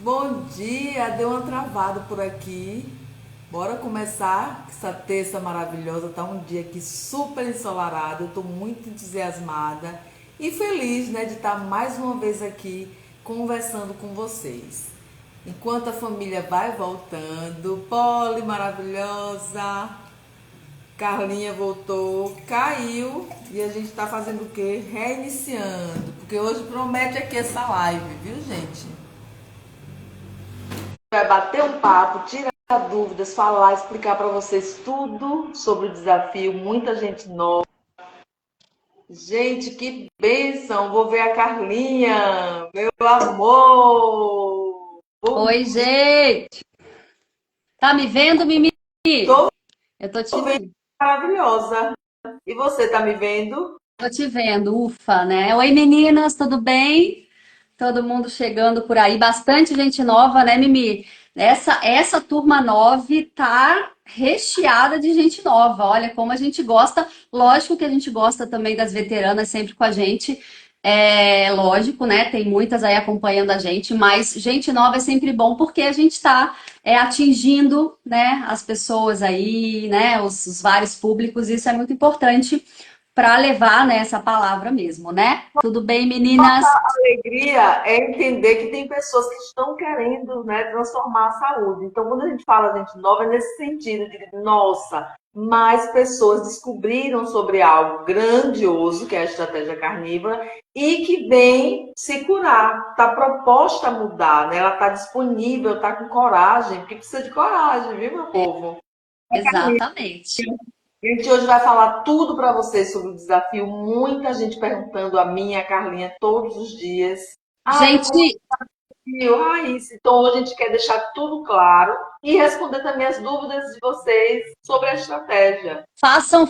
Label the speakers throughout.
Speaker 1: Bom dia, deu uma travada por aqui. Bora começar essa terça maravilhosa. Tá um dia aqui super ensolarado. Eu tô muito entusiasmada e feliz, né, de estar mais uma vez aqui conversando com vocês. Enquanto a família vai voltando, Polly maravilhosa, Carlinha voltou, caiu e a gente tá fazendo o quê? Reiniciando, porque hoje promete aqui essa live, viu, gente? Vai bater um papo, tirar dúvidas, falar, explicar para vocês tudo sobre o desafio. Muita gente nova. Gente, que bênção! Vou ver a Carlinha, meu amor! Bom
Speaker 2: Oi,
Speaker 1: dia!
Speaker 2: gente! Tá me vendo, Mimi?
Speaker 1: Tô
Speaker 2: Eu tô te
Speaker 1: vendo
Speaker 2: vendo.
Speaker 1: maravilhosa. E você, tá me vendo?
Speaker 2: Tô te vendo, ufa, né? Oi, meninas, tudo bem? Todo mundo chegando por aí, bastante gente nova, né, Mimi? Essa turma 9 tá recheada de gente nova. Olha como a gente gosta. Lógico que a gente gosta também das veteranas sempre com a gente. É lógico, né? Tem muitas aí acompanhando a gente, mas gente nova é sempre bom porque a gente está atingindo, né, as pessoas aí, né, os vários públicos. Isso é muito importante para levar, né, essa palavra mesmo, né? Tudo bem, meninas?
Speaker 1: Alegria é entender que tem pessoas que estão querendo, né, transformar a saúde. Então, quando a gente fala gente nova, é nesse sentido de, nossa, mais pessoas descobriram sobre algo grandioso, que é a estratégia carnívora, e que vem se curar. Está proposta a mudar, né? Ela está disponível, está com coragem, porque precisa de coragem, viu, meu povo?
Speaker 2: Exatamente.
Speaker 1: A gente hoje vai falar tudo para vocês sobre o desafio. Muita gente perguntando a mim, a Carlinha, todos os dias. Ai, como
Speaker 2: Gente,
Speaker 1: desafio, Raíssa. Então, hoje a gente quer deixar tudo claro e responder também as dúvidas de vocês sobre a estratégia.
Speaker 2: façam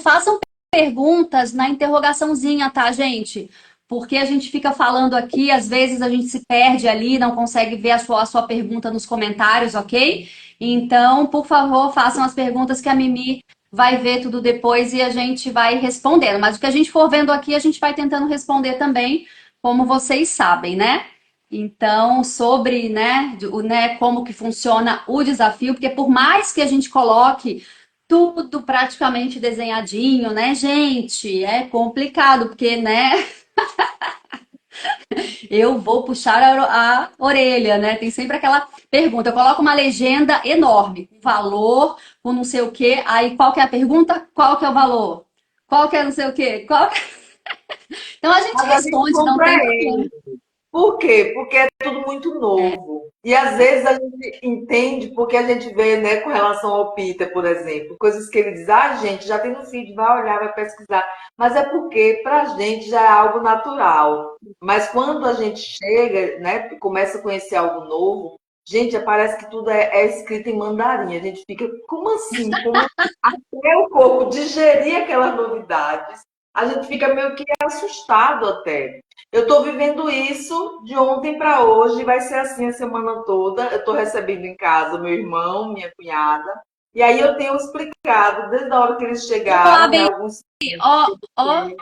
Speaker 2: perguntas na interrogaçãozinha, tá, gente? Porque a gente fica falando aqui, às vezes a gente se perde ali, não consegue ver a sua pergunta nos comentários, ok? Então, por favor, façam as perguntas que a Mimi vai ver tudo depois e a gente vai respondendo. Mas o que a gente for vendo aqui, a gente vai tentando responder também, como vocês sabem, né? Então, sobre, né, como que funciona o desafio, porque por mais que a gente coloque tudo praticamente desenhadinho, né, gente? É complicado, porque, né, eu vou puxar a orelha, né? Tem sempre aquela pergunta. Eu coloco uma legenda enorme, com valor, com não sei o quê. Aí, qual que é a pergunta? Qual que é o valor? Qual que é não sei o quê? Então, a gente
Speaker 1: Mas a gente
Speaker 2: responde, não tem problema.
Speaker 1: compreende. Por quê? Porque é tudo muito novo. E às vezes a gente entende porque a gente vê, né, com relação ao Peter, por exemplo, coisas que ele diz, ah, gente, já tem no feed, vai olhar, vai pesquisar. Mas é porque para a gente já é algo natural. Mas quando a gente chega, né, começa a conhecer algo novo, gente, parece que tudo é escrito em mandarim. A gente fica, como assim? Como assim? Até o corpo digerir aquelas novidades, a gente fica meio que assustado até. Eu estou vivendo isso de ontem para hoje, vai ser assim a semana toda. Eu estou recebendo em casa meu irmão, minha cunhada, e aí eu tenho explicado desde a hora que eles
Speaker 2: O
Speaker 1: chegaram,
Speaker 2: Moab
Speaker 1: né?
Speaker 2: aí,
Speaker 1: Alguns.
Speaker 2: ó,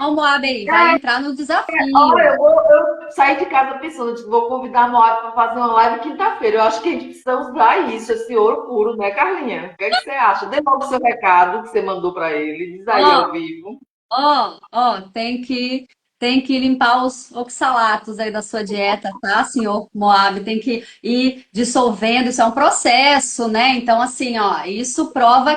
Speaker 2: o Moab aí, vai entrar no
Speaker 1: Olha,
Speaker 2: desafio.
Speaker 1: eu saí de casa pensando, tipo, vou convidar a Moab para fazer uma live quinta-feira. Eu acho que a gente precisa usar isso, esse ouro puro, né, Carlinha? O que é que você acha? Dê logo o seu recado que você mandou para ele, diz aí
Speaker 2: Ó,
Speaker 1: ao vivo.
Speaker 2: ó, tem que limpar os oxalatos aí da sua dieta, tá, senhor Moab? Tem que ir dissolvendo, isso é um processo, né? Então, assim, ó, isso prova
Speaker 1: É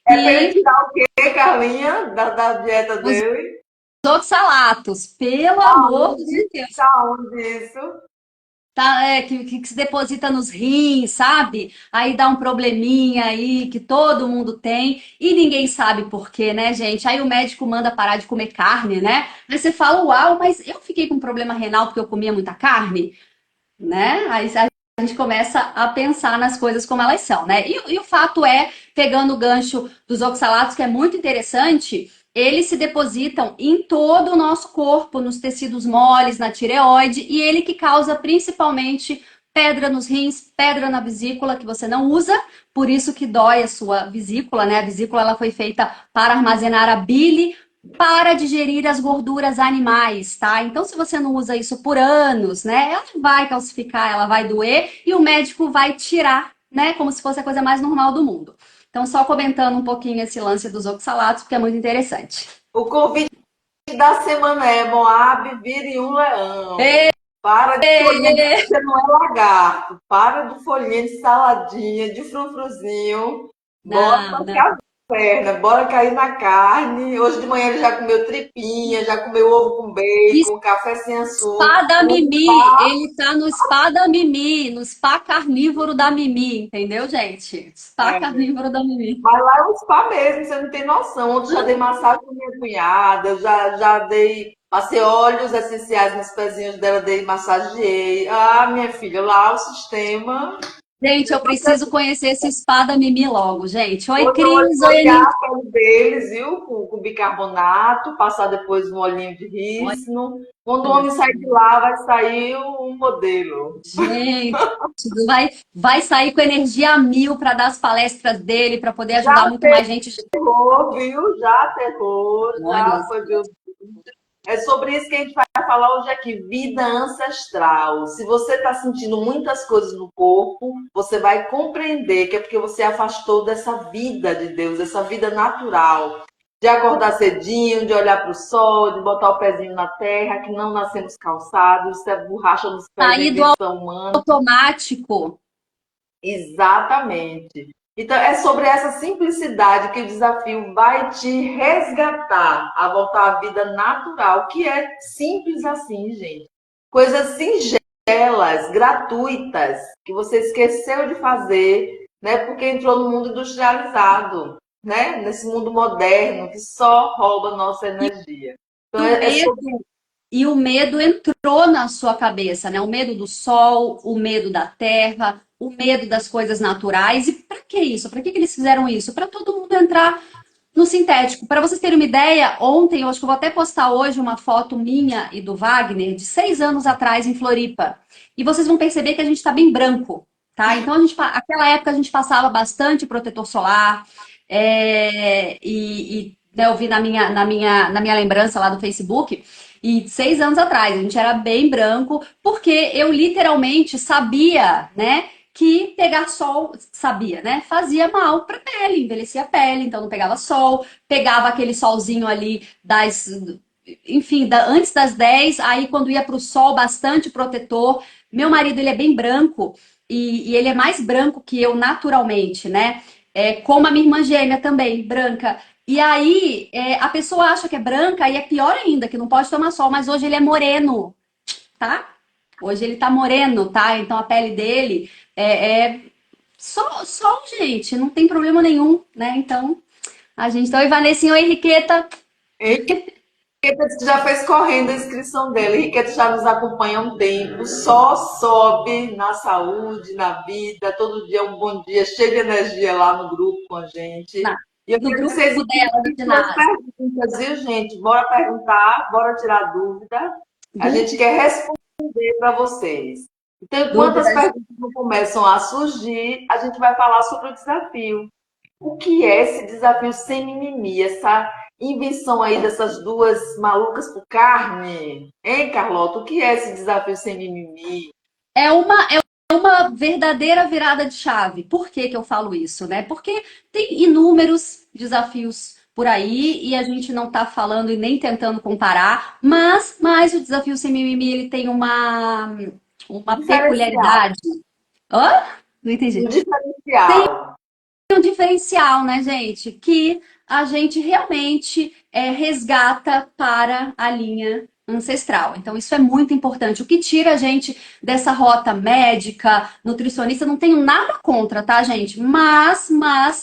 Speaker 1: para ele
Speaker 2: que
Speaker 1: tirar o quê, Carlinha, da dieta
Speaker 2: os
Speaker 1: dele?
Speaker 2: oxalatos, pelo amor de Deus,
Speaker 1: Tá onde isso?
Speaker 2: tá, que se deposita nos rins, sabe? Aí dá um probleminha aí que todo mundo tem e ninguém sabe por quê, né, gente? Aí o médico manda parar de comer carne, né? Aí você fala, uau, mas eu fiquei com problema renal porque eu comia muita carne, né? Aí a gente começa a pensar nas coisas como elas são, né? E o fato é, pegando o gancho dos oxalatos, que é muito interessante, eles se depositam em todo o nosso corpo, nos tecidos moles, na tireoide, e ele que causa principalmente pedra nos rins, pedra na vesícula, que você não usa, por isso que dói a sua vesícula, né? A vesícula ela foi feita para armazenar a bile, para digerir as gorduras animais, tá? Então, se você não usa isso por anos, né, ela vai calcificar, ela vai doer e o médico vai tirar, né, como se fosse a coisa mais normal do mundo. Então, só comentando um pouquinho esse lance dos oxalatos, porque é muito interessante.
Speaker 1: O convite da semana é Moab vire um leão. Para de folhinha de você não é lagarto. Para de folhinha de saladinha, de frufruzinho. Bora
Speaker 2: Não, não.
Speaker 1: para perna, bora cair na carne. Hoje de manhã ele já comeu tripinha, já comeu ovo com bacon, café sem açúcar.
Speaker 2: Spa Mimi, ele tá no Spa da Mimi, no Spa carnívoro da Mimi, entendeu, gente? Spa carnívoro da Mimi.
Speaker 1: Mas lá é um spa mesmo, você não tem noção. Ontem já dei massagem com minha cunhada, já dei, passei óleos essenciais nos pezinhos dela, dei massageei. Ah, minha filha, lá o sistema.
Speaker 2: Gente, eu preciso conhecer esse Spa da Mimi logo, gente. Oi,
Speaker 1: Vou
Speaker 2: Cris, oi,
Speaker 1: olhar
Speaker 2: Aninha.
Speaker 1: a pele deles, viu? Com bicarbonato, passar depois um olhinho de rícino. Quando o homem sair de lá, vai sair um modelo.
Speaker 2: Gente, vai sair com energia a mil para dar as palestras dele, para poder
Speaker 1: Já
Speaker 2: ajudar muito mais gente.
Speaker 1: aterrou, viu? Já aterrou,
Speaker 2: Olha,
Speaker 1: já foi, viu? É sobre isso que a gente vai falar hoje aqui, vida ancestral. Se você está sentindo muitas coisas no corpo, você vai compreender que é porque você afastou dessa vida de Deus, dessa vida natural. De acordar cedinho, de olhar para o sol, de botar o pezinho na terra, que não nascemos calçados, isso é borracha nos pés, é
Speaker 2: sair do
Speaker 1: invenção humana.
Speaker 2: automático.
Speaker 1: Exatamente. Então, é sobre essa simplicidade que o desafio vai te resgatar a voltar à vida natural, que é simples assim, gente. Coisas singelas, gratuitas, que você esqueceu de fazer, né? Porque entrou no mundo industrializado, né? Nesse mundo moderno que só rouba nossa energia. Então,
Speaker 2: O
Speaker 1: é
Speaker 2: medo,
Speaker 1: sobre
Speaker 2: e o medo entrou na sua cabeça, né? O medo do sol, o medo da terra, o medo das coisas naturais. E para que isso? Para que eles fizeram isso? Para todo mundo entrar no sintético. Para vocês terem uma ideia, ontem, eu acho que eu vou até postar hoje uma foto minha e do Wagner de 6 anos atrás em Floripa. E vocês vão perceber que a gente está bem branco, tá? Então, aquela época a gente passava bastante protetor solar. Né, eu vi na minha lembrança lá do Facebook. E 6 anos atrás, a gente era bem branco, porque eu literalmente sabia, né? Que pegar sol, sabia, né? Fazia mal para a pele, envelhecia a pele, então não pegava sol, pegava aquele solzinho ali enfim, antes das 10, aí quando ia para o sol, bastante protetor. Meu marido, ele é bem branco e ele é mais branco que eu naturalmente, né? Como a minha irmã gêmea também, branca. E aí, a pessoa acha que é branca e é pior ainda, que não pode tomar sol, mas hoje ele é moreno, tá? Hoje ele tá moreno, tá? Então a pele dele é sol, gente, não tem problema nenhum, né? Então, a gente tá. Oi, Vanessinha, oi, Henriqueta.
Speaker 1: Henriqueta já fez correndo a inscrição dela. Henriqueta já nos acompanha há um tempo. Só sobe na saúde, na vida. Todo dia um bom dia, cheio de energia lá no grupo com a gente.
Speaker 2: Na-
Speaker 1: E eu
Speaker 2: No
Speaker 1: quero que
Speaker 2: grupo
Speaker 1: vocês
Speaker 2: dela
Speaker 1: enviem
Speaker 2: do
Speaker 1: suas
Speaker 2: ginásio.
Speaker 1: perguntas, viu, gente? Bora perguntar, bora tirar dúvida. A gente quer responder para vocês. Então, enquanto as
Speaker 2: Dúvidas.
Speaker 1: perguntas não começam a surgir, a gente vai falar sobre o desafio. O que é esse desafio sem mimimi? Essa invenção aí dessas duas malucas por carne? Hein, Carlota? O que é esse desafio sem mimimi?
Speaker 2: É uma verdadeira virada de chave. Por que que eu falo isso, né? Porque tem inúmeros desafios por aí e a gente não tá falando e nem tentando comparar, mas o desafio sem mimimi, ele tem uma
Speaker 1: Diferencial.
Speaker 2: peculiaridade. Hã? Não
Speaker 1: Um
Speaker 2: entendi.
Speaker 1: diferencial.
Speaker 2: Um diferencial, né, gente? Que a gente realmente resgata para a linha ancestral. Então, isso é muito importante. O que tira a gente dessa rota médica, nutricionista, não tenho nada contra, tá, gente? Mas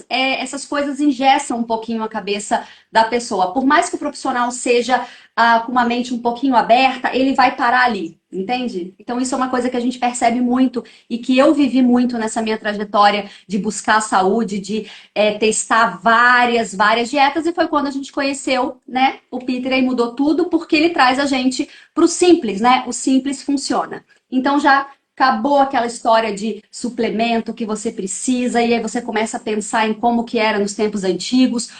Speaker 2: essas coisas engessam um pouquinho a cabeça da pessoa. Por mais que o profissional seja com uma mente um pouquinho aberta, ele vai parar ali, entende? Então, isso é uma coisa que a gente percebe muito e que eu vivi muito nessa minha trajetória de buscar a saúde, de testar várias dietas, e foi quando a gente conheceu, né, o Peter e mudou tudo, porque ele traz a gente para o simples, né? O simples funciona. Então já acabou aquela história de suplemento que você precisa, e aí você começa a pensar em como que era nos tempos antigos.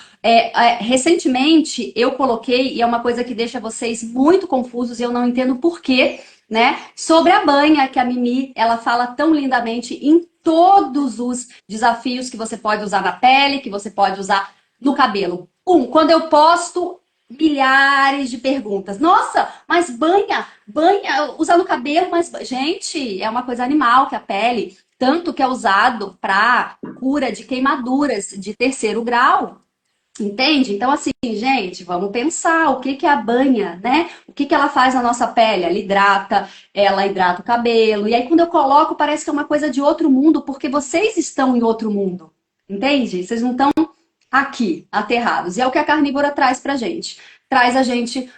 Speaker 2: Recentemente eu coloquei, e é uma coisa que deixa vocês muito confusos, e eu não entendo por quê, né? Sobre a banha, que a Mimi, ela fala tão lindamente em todos os desafios que você pode usar na pele, que você pode usar no cabelo. Quando eu posto milhares de perguntas. Nossa, mas banha, usa no cabelo, mas gente, é uma coisa animal que a pele, tanto que é usado para cura de queimaduras de terceiro grau. Entende? Então, assim, gente, vamos pensar o que que é a banha, né? O que que ela faz na nossa pele? Ela hidrata o cabelo. E aí, quando eu coloco, parece que é uma coisa de outro mundo, porque vocês estão em outro mundo. Entende? Vocês não estão aqui, aterrados. E é o que a carnívora traz pra gente. Traz a gente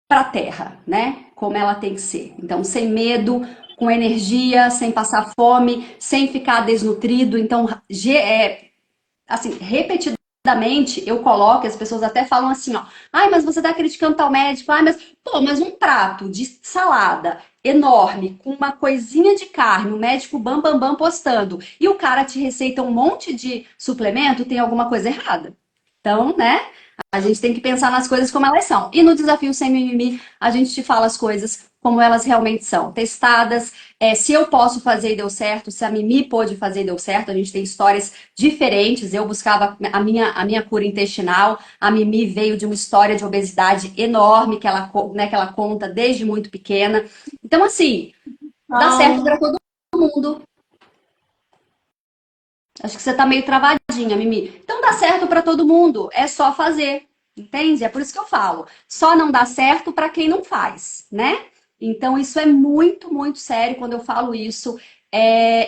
Speaker 2: pra terra, né? Como ela tem que ser. Então, sem medo, com energia, sem passar fome, sem ficar desnutrido. Então, assim, repetidamente eu coloco, e as pessoas até falam assim, ó, ai, mas você tá criticando tal médico, ai, mas um prato de salada enorme, com uma coisinha de carne, o médico bam, bam, bam postando, e o cara te receita um monte de suplemento, tem alguma coisa errada. Então, né, a gente tem que pensar nas coisas como elas são. E no Desafio Sem Mimimi, a gente te fala as coisas como elas realmente são, testadas. Se eu posso fazer e deu certo, se a Mimi pôde fazer e deu certo, a gente tem histórias diferentes. Eu buscava a minha cura intestinal, a Mimi veio de uma história de obesidade enorme né, que ela conta desde muito pequena. Então, assim, dá certo para
Speaker 1: Então,
Speaker 2: todo mundo. Acho que você tá meio travadinha, Mimi. Então dá certo para todo mundo, é só fazer. Entende? É por isso que eu falo. Só não dá certo para quem não faz, né? Então isso é muito, muito sério quando eu falo isso.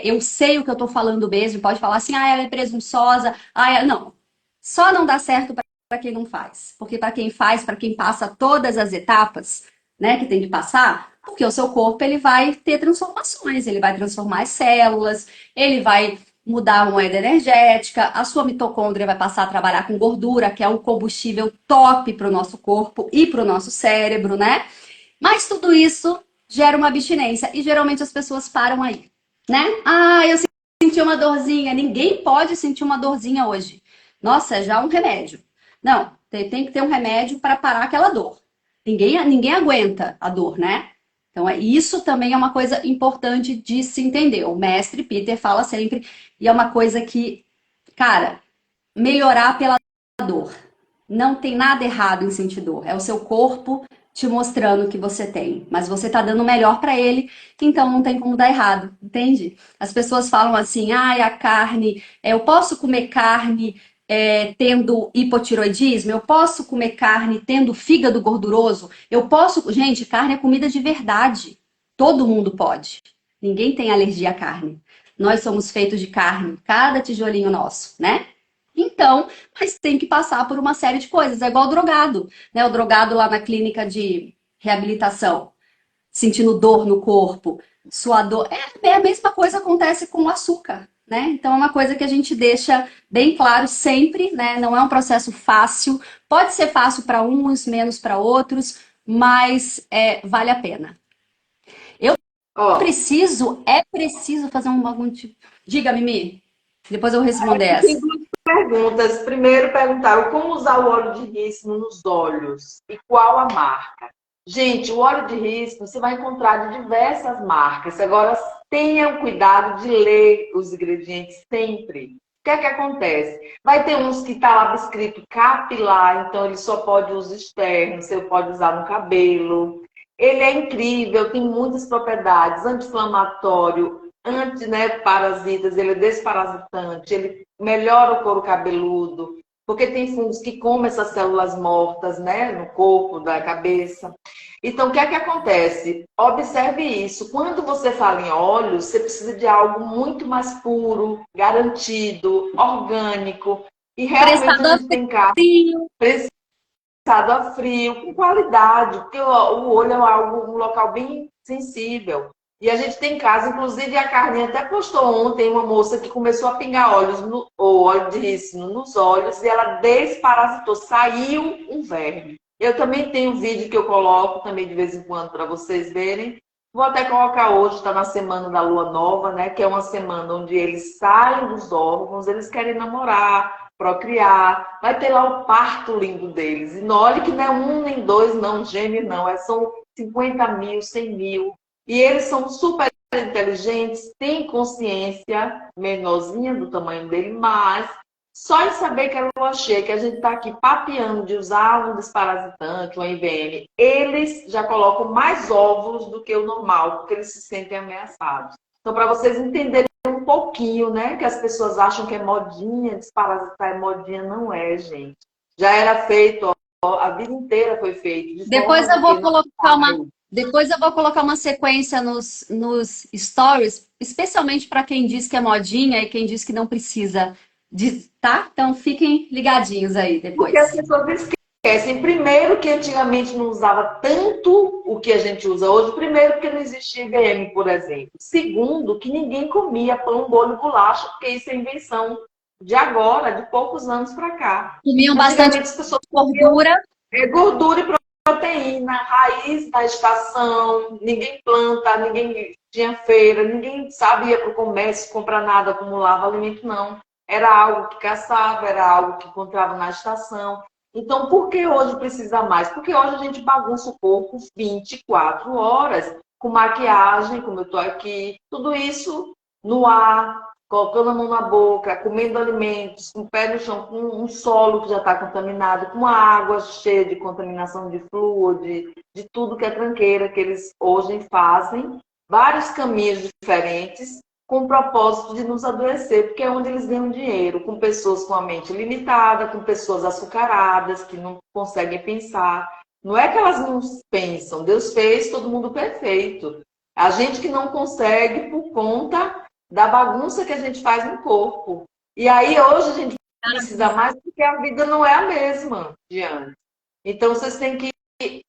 Speaker 2: Eu sei o que eu tô falando mesmo. Pode falar assim, ela é presunçosa. Não. Só não dá certo para quem não faz. Porque para quem faz, para quem passa todas as etapas, né, que tem que passar, porque o seu corpo ele vai ter transformações, ele vai transformar as células, ele vai mudar a moeda energética, a sua mitocôndria vai passar a trabalhar com gordura, que é um combustível top para o nosso corpo e para o nosso cérebro, né? Mas tudo isso gera uma abstinência e geralmente as pessoas param aí, né? Eu senti uma dorzinha. Ninguém pode sentir uma dorzinha hoje. Nossa, é já um remédio. Não, tem que ter um remédio para parar aquela dor. Ninguém aguenta a dor, né? Então, isso também é uma coisa importante de se entender. O mestre Peter fala sempre, e é uma coisa que, cara, melhorar pela dor. Não tem nada errado em sentir dor. É o seu corpo te mostrando que você tem. Mas você tá dando o melhor para ele, então não tem como dar errado, entende? As pessoas falam assim, a carne, eu posso comer carne tendo hipotiroidismo? Eu posso comer carne tendo fígado gorduroso? Eu posso... Gente, carne é comida de verdade. Todo mundo pode. Ninguém tem alergia à carne. Nós somos feitos de carne, cada tijolinho nosso, né? Então, mas tem que passar por uma série de coisas. É igual o drogado, né? O drogado lá na clínica de reabilitação, sentindo dor no corpo, suador. A mesma coisa acontece com o açúcar, né? Então é uma coisa que a gente deixa bem claro sempre, né? Não é um processo fácil. Pode ser fácil para uns, menos para outros, mas vale a pena. Eu
Speaker 1: ó,
Speaker 2: preciso fazer algum tipo. Diga, Mimi. Depois eu respondo
Speaker 1: tem
Speaker 2: essa.
Speaker 1: duas perguntas. Primeiro, perguntaram como usar o óleo de rícino nos olhos e qual a marca. Gente, o óleo de rícino você vai encontrar de diversas marcas. Agora, tenham cuidado de ler os ingredientes sempre. O que é que acontece? Vai ter uns que está lá escrito capilar, então ele só pode uso externo, você pode usar no cabelo. Ele é incrível, tem muitas propriedades, anti-inflamatório, né, parasitas, ele é desparasitante, ele melhora o couro cabeludo, porque tem fungos que comem essas células mortas, né, no corpo, da cabeça. Então, o que é que acontece? Observe isso. Quando você fala em óleo, você precisa de algo muito mais puro, garantido, orgânico. E realmente a
Speaker 2: Prestador
Speaker 1: gente tem casos
Speaker 2: frio.
Speaker 1: prensado a frio, com qualidade, porque o olho é algo, um local bem sensível. E a gente tem casos, inclusive a Carlinha até postou ontem uma moça que começou a pingar óleo de rícino nos olhos e ela desparasitou, saiu um verme. Eu também tenho um vídeo que eu coloco também de vez em quando para vocês verem. Vou até colocar hoje, está na semana da lua nova, né? Que é uma semana onde eles saem dos órgãos, eles querem namorar, procriar. Vai ter lá o parto lindo deles. E não olhe que não é um nem dois, não, gêmeo, não. São 50 mil, 100 mil. E eles são super inteligentes, têm consciência menorzinha do tamanho dele, mas só em saber que é lua cheia, que a gente está aqui papeando de usar um desparasitante, um IVM, eles já colocam mais óvulos do que o normal, porque eles se sentem ameaçados. Então, para vocês entenderem um pouquinho, né, que as pessoas acham que é modinha, desparasitar é modinha, não é, gente. Já era feito, ó, a vida inteira foi feito, de
Speaker 2: Depois
Speaker 1: forma
Speaker 2: eu vou
Speaker 1: que não
Speaker 2: colocar uma,
Speaker 1: sai.
Speaker 2: depois eu vou colocar uma sequência nos stories, especialmente para quem diz que é modinha e quem diz que não precisa, tá? Então fiquem ligadinhos aí
Speaker 1: Porque as
Speaker 2: depois.
Speaker 1: pessoas esquecem, primeiro, que antigamente não usava tanto o que a gente usa hoje. Primeiro, porque não existia IgM, por exemplo. Segundo, que ninguém comia pão, bolo e bolacha, porque isso é invenção de agora, de poucos anos para cá.
Speaker 2: Comiam bastante
Speaker 1: Antigamente as pessoas comiam
Speaker 2: gordura.
Speaker 1: gordura e proteína, raiz da estação, ninguém planta, ninguém tinha feira, ninguém sabia para o comércio comprar nada, acumulava alimento, não. Era algo que caçava, era algo que encontrava na estação. Então, por que hoje precisa mais? Porque hoje a gente bagunça o corpo 24 horas, com maquiagem, como eu estou aqui, tudo isso no ar, colocando a mão na boca, comendo alimentos, com o pé no chão, com um solo que já está contaminado, com a água cheia de contaminação de flúor, de tudo que é tranqueira, que eles hoje fazem, vários caminhos diferentes, com o propósito de nos adoecer, porque é onde eles ganham dinheiro, com pessoas com a mente limitada, com pessoas açucaradas, que não conseguem pensar. Não é que elas não pensam, Deus fez todo mundo perfeito. A gente que não consegue por conta da bagunça que a gente faz no corpo. E aí hoje a gente precisa mais porque a vida não é a mesma de antes. Então vocês têm que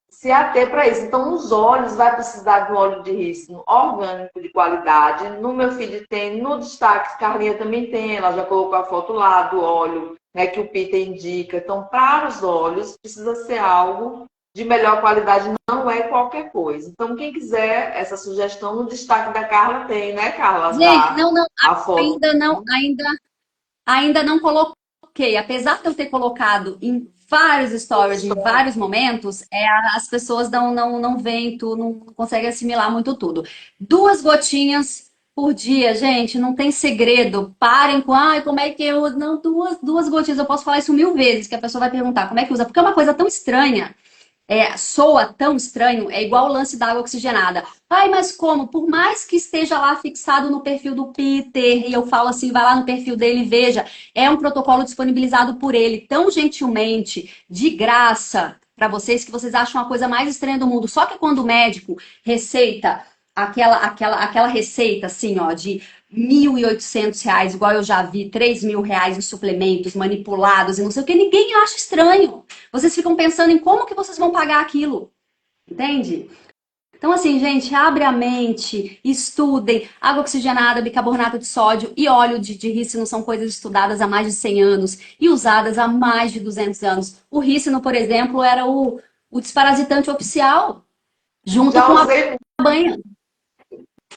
Speaker 1: se ater para isso. Então, os olhos vai precisar de um óleo de rícino orgânico de qualidade. No meu feed tem, no destaque, Carlinha também tem, ela já colocou a foto lá do óleo, né, que o Peter indica. Então, para os olhos, precisa ser algo de melhor qualidade, não é qualquer coisa. Então, quem quiser essa sugestão, no destaque da Carla tem, né, Carla?
Speaker 2: Gente, não, não,
Speaker 1: A foto.
Speaker 2: ainda não, ainda não coloquei. Apesar de eu ter colocado em vários stories, em vários momentos, as pessoas não veem tudo, não conseguem assimilar muito tudo. 2 gotinhas por dia, gente, não tem segredo. Parem com, ai, como é que eu uso? Não, duas gotinhas. Eu posso falar isso 1000 vezes, que a pessoa vai perguntar como é que usa, porque é uma coisa tão estranha. Soa tão estranho, é igual o lance da água oxigenada. Ai, mas como? Por mais que esteja lá fixado no perfil do Peter, e eu falo assim, vai lá no perfil dele e veja, é um protocolo disponibilizado por ele tão gentilmente, de graça, para vocês, que vocês acham a coisa mais estranha do mundo. Só que quando o médico receita aquela receita assim, ó, de R$ 1.800, igual eu já vi, R$ 3.000 em suplementos manipulados e não sei o que, ninguém acha estranho. Vocês ficam pensando em como que vocês vão pagar aquilo, entende? Então, assim, gente, abre a mente, estudem. Água oxigenada, bicarbonato de sódio e óleo de rícino são coisas estudadas há mais de 100 anos e usadas há mais de 200 anos. O rícino, por exemplo, era o desparasitante oficial, junto
Speaker 1: Já
Speaker 2: com a
Speaker 1: usei.
Speaker 2: banha.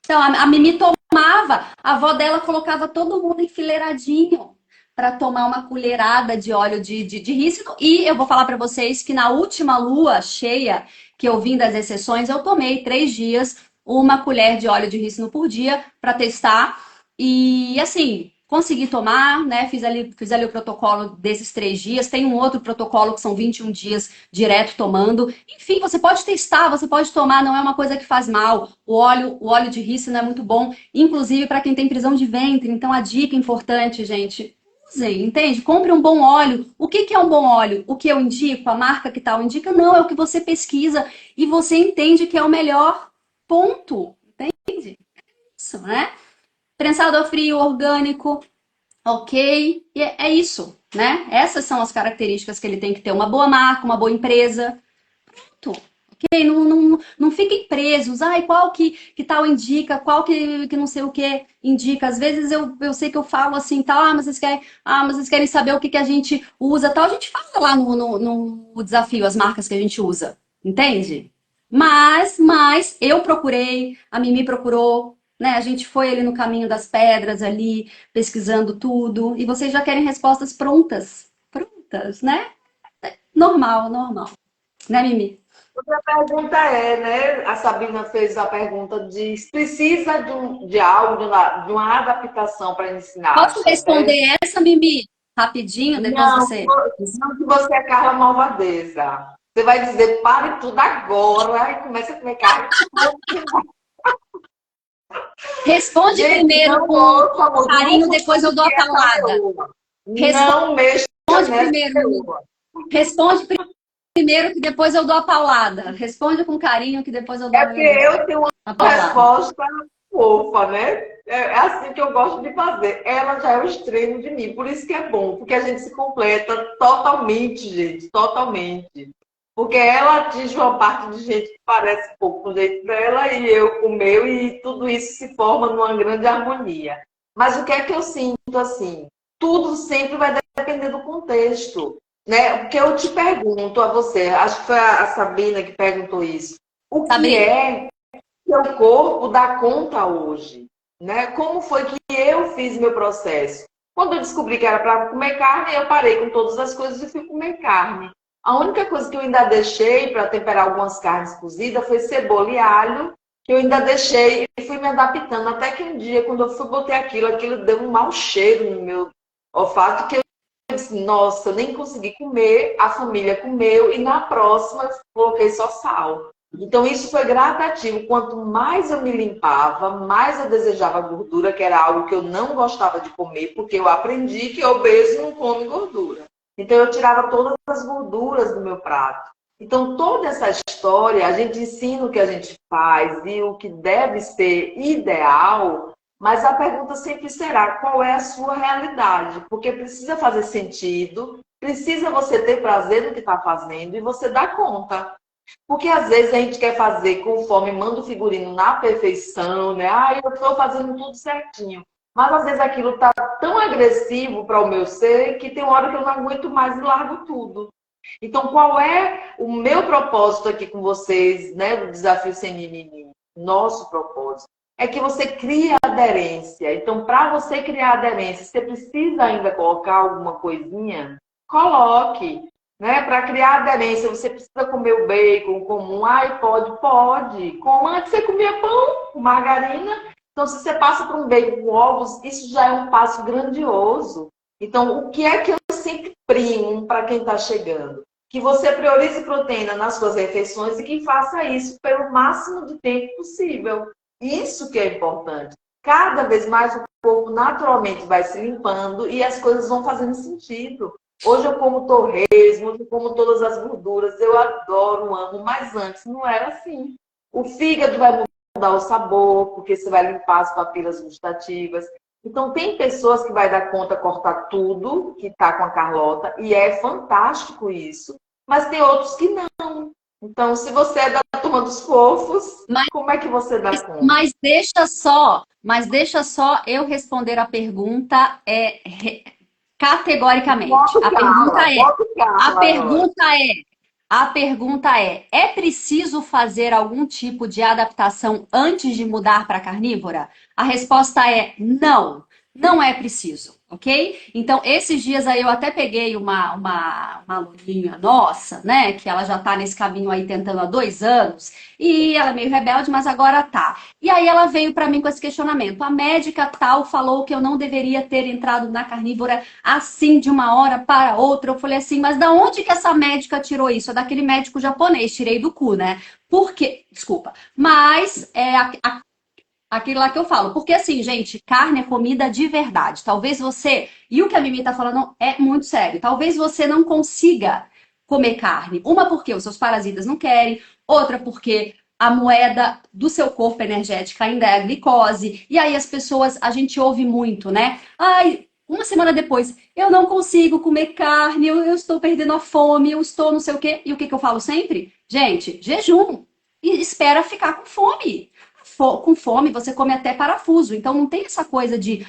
Speaker 2: Então, a Mimi tomava, a avó dela colocava todo mundo enfileiradinho para tomar uma colherada de óleo de rícino. E eu vou falar para vocês que na última lua cheia que eu vim das exceções, eu tomei 3 dias, uma colher de óleo de rícino por dia para testar. E assim, consegui tomar, né? Fiz ali o protocolo desses 3 dias. Tem um outro protocolo que são 21 dias direto tomando. Enfim, você pode testar, você pode tomar, não é uma coisa que faz mal. O óleo de rícino é muito bom, inclusive para quem tem prisão de ventre. Então, a dica importante, gente, usem, entende? Compre um bom óleo. O que que é um bom óleo? O que eu indico? A marca que tal indica? Não, é o que você pesquisa e você entende que é o melhor. Ponto. Entende? Isso, né? Prensado a frio, orgânico, ok? E é isso, né? Essas são as características que ele tem que ter. Uma boa marca, uma boa empresa. Pronto. Ok? Não fiquem presos. Ai, qual que tal indica? Qual que não sei o que indica? Às vezes eu sei que eu falo assim, tal, mas vocês querem saber o que a gente usa, tal. A gente fala lá no desafio as marcas que a gente usa. Entende? Mas eu procurei, a Mimi procurou, né? A gente foi ali no caminho das pedras ali, pesquisando tudo, e vocês já querem respostas prontas. Prontas, né? Normal, normal. Né, Mimi?
Speaker 1: Outra pergunta é, né? A Sabina fez a pergunta de se precisa de algo, de uma adaptação para ensinar a
Speaker 2: Posso
Speaker 1: estratégia.
Speaker 2: responder essa, Mimi? Rapidinho, depois
Speaker 1: Não,
Speaker 2: você.
Speaker 1: não que você é Carla Malvadeza. Você vai dizer, pare tudo agora e começa a comer carne.
Speaker 2: Responde
Speaker 1: Gente,
Speaker 2: primeiro
Speaker 1: não
Speaker 2: com
Speaker 1: ouça, amor, não
Speaker 2: carinho, depois eu dou a
Speaker 1: fofoque essa
Speaker 2: paulada.
Speaker 1: leoa.
Speaker 2: Responde
Speaker 1: Não mexa nessa
Speaker 2: primeiro, Mimi.
Speaker 1: leoa.
Speaker 2: Responde primeiro que depois eu dou a paulada. Responde com carinho que depois eu dou
Speaker 1: É porque eu tenho
Speaker 2: a
Speaker 1: uma
Speaker 2: paulada.
Speaker 1: resposta fofa, né? É assim que eu gosto de fazer. Ela já é o extremo de mim. Por isso que é bom, porque a gente se completa totalmente, gente. Totalmente. Porque ela atinge uma parte de gente que parece pouco com o jeito dela e eu com o meu, e tudo isso se forma numa grande harmonia. Mas o que é que eu sinto assim? Tudo sempre vai depender do contexto. Né? Porque eu te pergunto a você, acho que foi a Sabina que perguntou isso. O que
Speaker 2: Sabrina,
Speaker 1: é que o corpo dá conta hoje? Né? Como foi que eu fiz meu processo? Quando eu descobri que era para comer carne, eu parei com todas as coisas e fui comer carne. A única coisa que eu ainda deixei para temperar algumas carnes cozidas foi cebola e alho, que eu ainda deixei e fui me adaptando. Até que um dia, quando eu fui botei aquilo deu um mau cheiro no meu olfato, que eu disse, nossa, eu nem consegui comer, a família comeu, e na próxima eu coloquei só sal. Então, isso foi gradativo. Quanto mais eu me limpava, mais eu desejava gordura, que era algo que eu não gostava de comer, porque eu aprendi que obeso não come gordura. Então, eu tirava todas as gorduras do meu prato. Então, toda essa história, a gente ensina o que a gente faz e o que deve ser ideal, mas a pergunta sempre será: qual é a sua realidade? Porque precisa fazer sentido, precisa você ter prazer no que está fazendo e você dá conta. Porque às vezes a gente quer fazer conforme manda o figurino na perfeição, né? Ah, eu estou fazendo tudo certinho. Mas às vezes aquilo está tão agressivo para o meu ser que tem uma hora que eu não aguento mais e largo tudo. Então, qual é o meu propósito aqui com vocês, né? Do Desafio Sem Mimimi? Nosso propósito é que você crie aderência. Então, para você criar aderência, você precisa ainda colocar alguma coisinha? Coloque. Né? Para criar aderência, você precisa comer o bacon comum. Ai, pode, pode. Como antes você comia pão com margarina. Então, se você passa para um bacon com ovos, isso já é um passo grandioso. Então, o que é que eu sempre primo para quem está chegando? Que você priorize proteína nas suas refeições e que faça isso pelo máximo de tempo possível. Isso que é importante. Cada vez mais o corpo naturalmente vai se limpando e as coisas vão fazendo sentido. Hoje eu como torresmo, hoje eu como todas as gorduras, eu adoro, amo, mas antes não era assim. O fígado vai mudar o sabor, porque você vai limpar as papilas gustativas. Então, tem pessoas que vai dar conta cortar tudo, que está com a Carlota, e é fantástico isso. Mas tem outros que não. Então, se você é da turma dos fofos,
Speaker 2: mas,
Speaker 1: como é que você dá conta?
Speaker 2: mas deixa só eu responder a pergunta categoricamente.
Speaker 1: Bota o Carla, bota o
Speaker 2: A
Speaker 1: Carla agora.
Speaker 2: pergunta é, a pergunta é preciso fazer algum tipo de adaptação antes de mudar para carnívora? A resposta é não, não é preciso, ok? Então, esses dias aí eu até peguei uma aluninha nossa, né, que ela já tá nesse caminho aí tentando há 2 anos, e ela é meio rebelde, mas agora tá. E aí ela veio para mim com esse questionamento. A médica tal falou que eu não deveria ter entrado na carnívora assim de uma hora para outra. Eu falei assim, mas da onde que essa médica tirou isso? É daquele médico japonês, tirei do cu, né? Por quê? Desculpa. Mas é aquilo lá que eu falo. Porque assim, gente, carne é comida de verdade. Talvez você, e o que a Mimi tá falando é muito sério, talvez você não consiga comer carne. Uma porque os seus parasitas não querem, outra porque a moeda do seu corpo energética ainda é a glicose. E aí as pessoas, a gente ouve muito, né? Ai, uma semana depois, eu não consigo comer carne, eu estou perdendo a fome, eu estou não sei o quê. E o que eu falo sempre? Gente, jejum. E espera ficar com fome. Com fome, você come até parafuso. Então não tem essa coisa de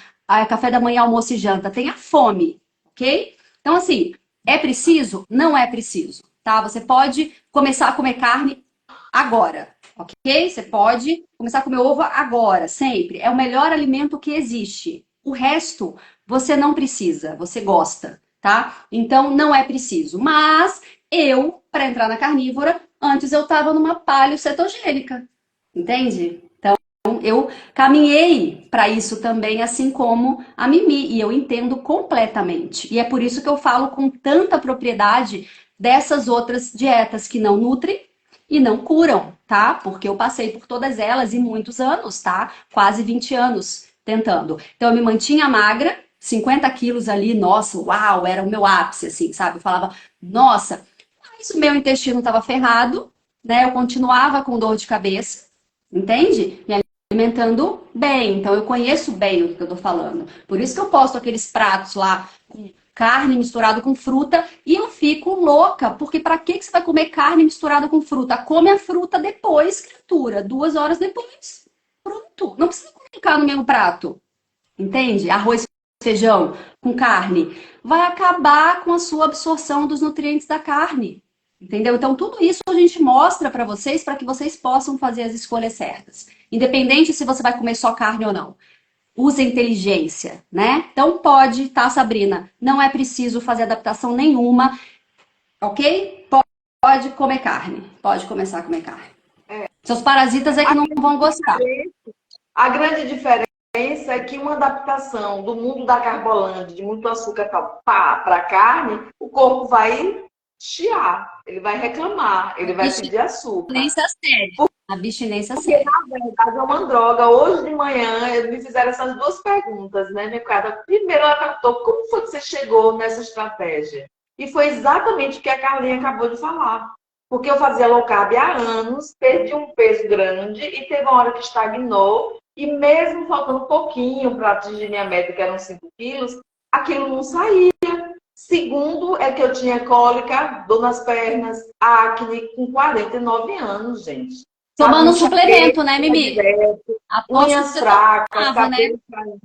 Speaker 2: café da manhã, almoço e janta. Tem a fome, ok? Então, assim, é preciso? Não é preciso, tá? Você pode começar a comer carne agora, ok? Você pode começar a comer ovo agora, sempre. É o melhor alimento que existe. O resto você não precisa, você gosta, tá? Então não é preciso. Mas eu, para entrar na carnívora, antes eu estava numa paleo cetogênica, entende? Então eu caminhei para isso também, assim como a Mimi, e eu entendo completamente. E é por isso que eu falo com tanta propriedade dessas outras dietas que não nutrem e não curam, tá? Porque eu passei por todas elas e muitos anos, tá? Quase 20 anos tentando. Então eu me mantinha magra, 50 quilos ali, nossa, uau, era o meu ápice, assim, sabe? Eu falava, nossa, mas o meu intestino estava ferrado, né? Eu continuava com dor de cabeça, entende? Me alimentando bem, então eu conheço bem o que eu tô falando. Por isso que eu posto aqueles pratos lá com carne misturada com fruta e eu fico louca, porque para que você vai comer carne misturada com fruta? Come a fruta depois, criatura, 2 horas depois. Pronto, não precisa colocar no mesmo prato, entende? Arroz, feijão com carne vai acabar com a sua absorção dos nutrientes da carne. Entendeu? Então, tudo isso a gente mostra para que vocês possam fazer as escolhas certas. Independente se você vai comer só carne ou não. Usa inteligência, né? Então pode, tá, Sabrina? Não é preciso fazer adaptação nenhuma, ok? Pode comer carne. Pode começar a comer carne. Seus parasitas é que não vão gostar.
Speaker 1: A grande diferença é que uma adaptação do mundo da Carbolândia, de muito açúcar para a carne, o corpo vai chiar, ele vai reclamar, ele vai pedir açúcar.
Speaker 2: Abstinência séria. Abstinência
Speaker 1: Porque,
Speaker 2: séria.
Speaker 1: na verdade, é uma droga. Hoje de manhã, me fizeram essas duas perguntas, né, minha cara? Primeiro, ela perguntou como foi que você chegou nessa estratégia? E foi exatamente o que a Carlinha acabou de falar. Porque eu fazia low carb há anos, perdi um peso grande e teve uma hora que estagnou. E mesmo faltando um pouquinho para atingir minha meta, que eram 5 quilos, aquilo não saía. Segundo, é que eu tinha cólica, dor nas pernas, acne, com 49 anos, gente. Sabe,
Speaker 2: Tomando um
Speaker 1: enxaqueca,
Speaker 2: suplemento, né, Mimi? Aposto que
Speaker 1: unhas
Speaker 2: você
Speaker 1: fracas,
Speaker 2: tomava, né?
Speaker 1: cabelo caindo.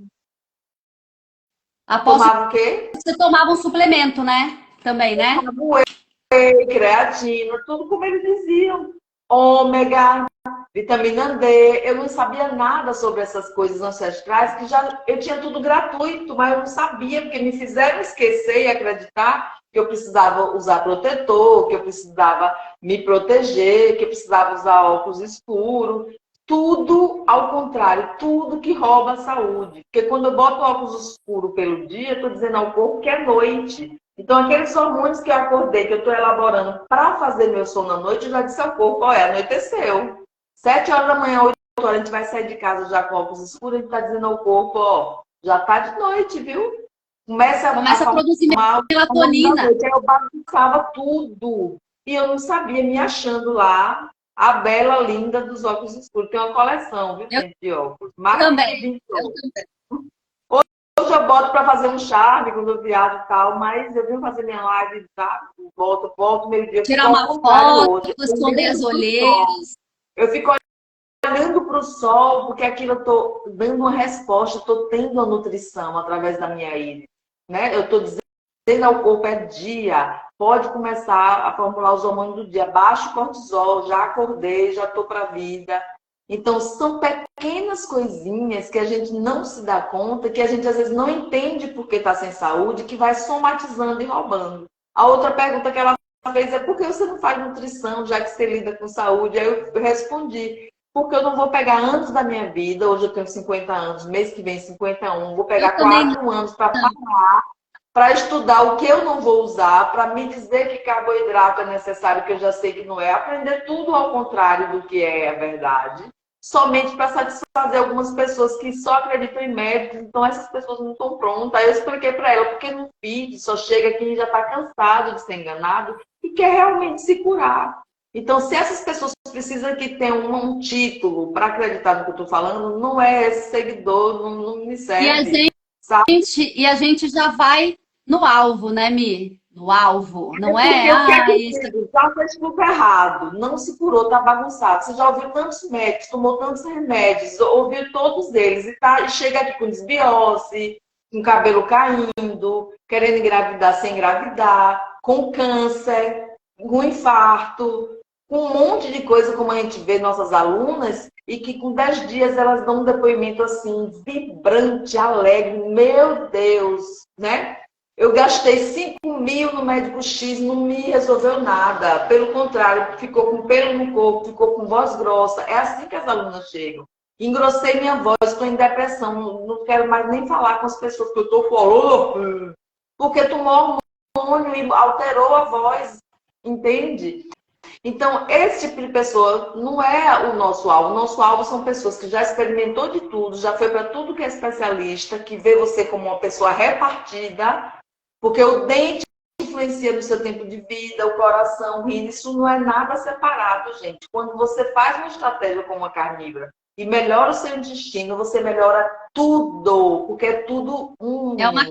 Speaker 2: Aposto
Speaker 1: Tomava o quê?
Speaker 2: que você tomava um suplemento, né? Também, né?
Speaker 1: Tomava whey, creatina, tudo como eles diziam. Ômega, vitamina D. Eu não sabia nada sobre essas coisas ancestrais, que já eu tinha tudo gratuito, mas eu não sabia, porque me fizeram esquecer e acreditar que eu precisava usar protetor, que eu precisava me proteger, que eu precisava usar óculos escuros. Tudo ao contrário, tudo que rouba a saúde. Porque quando eu boto óculos escuros pelo dia, eu estou dizendo ao corpo que é noite. Então, aqueles hormônios que eu acordei, que eu estou elaborando para fazer meu sono à noite, eu já disse ao corpo, olha, anoiteceu. 7 horas da manhã, 8 horas, a gente vai sair de casa já com óculos escuros, a gente está dizendo ao corpo, ó, já está de noite, viu? Começa
Speaker 2: Começa a produzir
Speaker 1: formar o hormônio da
Speaker 2: melatonina.
Speaker 1: noite. Aí eu bagunçava tudo. E eu não sabia, me achando lá, a bela linda dos óculos escuros. Tem uma coleção, viu,
Speaker 2: Eu
Speaker 1: gente, de óculos. Mais de
Speaker 2: também.
Speaker 1: 20 óculos. Hoje eu boto para fazer um charme quando eu viajo e tal, mas eu venho fazer minha live, tá? Volto, meio-dia, fico
Speaker 2: Tirar
Speaker 1: ao
Speaker 2: uma
Speaker 1: contrário
Speaker 2: foto,
Speaker 1: hoje.
Speaker 2: esconder as olheiras.
Speaker 1: Eu fico olhando para o sol, porque aquilo eu estou dando uma resposta, estou tendo a nutrição através da minha íris, né? Eu estou dizendo ao corpo, é dia, pode começar a formular os hormônios do dia, baixo cortisol, já acordei, já estou para a vida. Então, são pequenas coisinhas que a gente não se dá conta, que a gente às vezes não entende porque está sem saúde, que vai somatizando e roubando. A outra pergunta que ela fez é por que você não faz nutrição, já que você lida com saúde? Aí eu respondi, porque eu não vou pegar anos da minha vida, hoje eu tenho 50 anos, mês que vem 51, vou
Speaker 2: Eu
Speaker 1: pegar
Speaker 2: também
Speaker 1: 4 anos para estudar o que eu não vou usar, para me dizer que carboidrato é necessário, que eu já sei que não é, aprender tudo ao contrário do que é a verdade, somente para satisfazer algumas pessoas que só acreditam em méritos, então essas pessoas não estão prontas. Aí eu expliquei para ela, porque no feed só chega quem já está cansado de ser enganado e quer realmente se curar. Então, se essas pessoas precisam que tenham um título para acreditar no que eu estou falando, não é esse seguidor, não me
Speaker 2: E a
Speaker 1: serve.
Speaker 2: gente já vai no alvo, né, Mi? No alvo, não é?
Speaker 1: Porque o que é que eu
Speaker 2: Isso.
Speaker 1: digo? Já fez tudo errado, não se curou, tá bagunçado. Você já ouviu tantos médicos, tomou tantos remédios, ouviu todos eles e chega aqui com desbiose, com cabelo caindo, querendo engravidar sem engravidar, com câncer, com infarto. com um monte de coisa, como a gente vê nossas alunas, e que com 10 dias elas dão um depoimento assim, vibrante, alegre, meu Deus, né? Eu gastei 5.000 no médico X, não me resolveu nada. Pelo contrário, ficou com pelo no corpo, ficou com voz grossa. É assim que as alunas chegam. Engrossei minha voz, estou em depressão, não quero mais nem falar com as pessoas que eu estou falando, porque tomou hormônio e alterou a voz, entende? Então, esse tipo de pessoa não é o nosso alvo. O nosso alvo são pessoas que já experimentou de tudo, já foi para tudo que é especialista, que vê você como uma pessoa repartida, porque o dente influencia no seu tempo de vida, o coração, o rim, isso não é nada separado, gente. Quando você faz uma estratégia como uma carnívora e melhora o seu intestino, você melhora tudo, porque é tudo
Speaker 2: É uma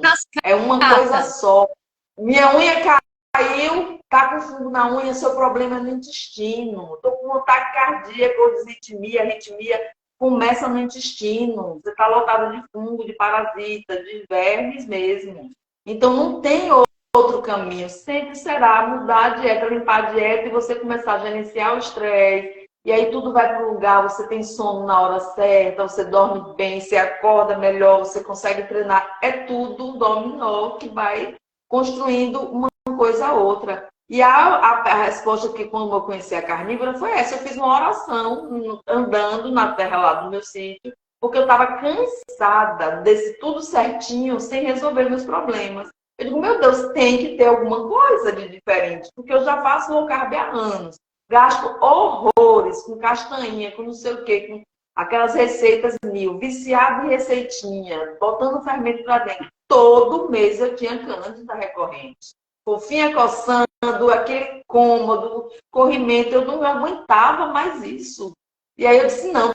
Speaker 1: é uma coisa
Speaker 2: cascata.
Speaker 1: só. Minha unha caiu, tá com fungo na unha, seu problema é no intestino. Tô com um ataque cardíaco ou desritmia, arritmia, começa no intestino. Você está lotado de fungo, de parasita, de vermes mesmo. Então não tem outro caminho. Sempre será mudar a dieta, limpar a dieta e você começar a gerenciar o estresse. E aí tudo vai para o lugar, você tem sono na hora certa, você dorme bem, você acorda melhor, você consegue treinar. É tudo um dominó que vai construindo uma coisa a outra. E a resposta que, quando eu conheci a carnívora, foi essa. Eu fiz uma oração andando na terra lá do meu sítio, porque eu estava cansada desse tudo certinho, sem resolver meus problemas. Eu digo, meu Deus, tem que ter alguma coisa de diferente, porque eu já faço low carb há anos. Gasto horrores com castanha, com não sei o quê, com aquelas receitas mil, viciado em receitinha, botando fermento para dentro. Todo mês eu tinha cândida recorrente. Fofinha coçando, aquele cômodo, corrimento, eu não aguentava mais isso. E aí eu disse, não,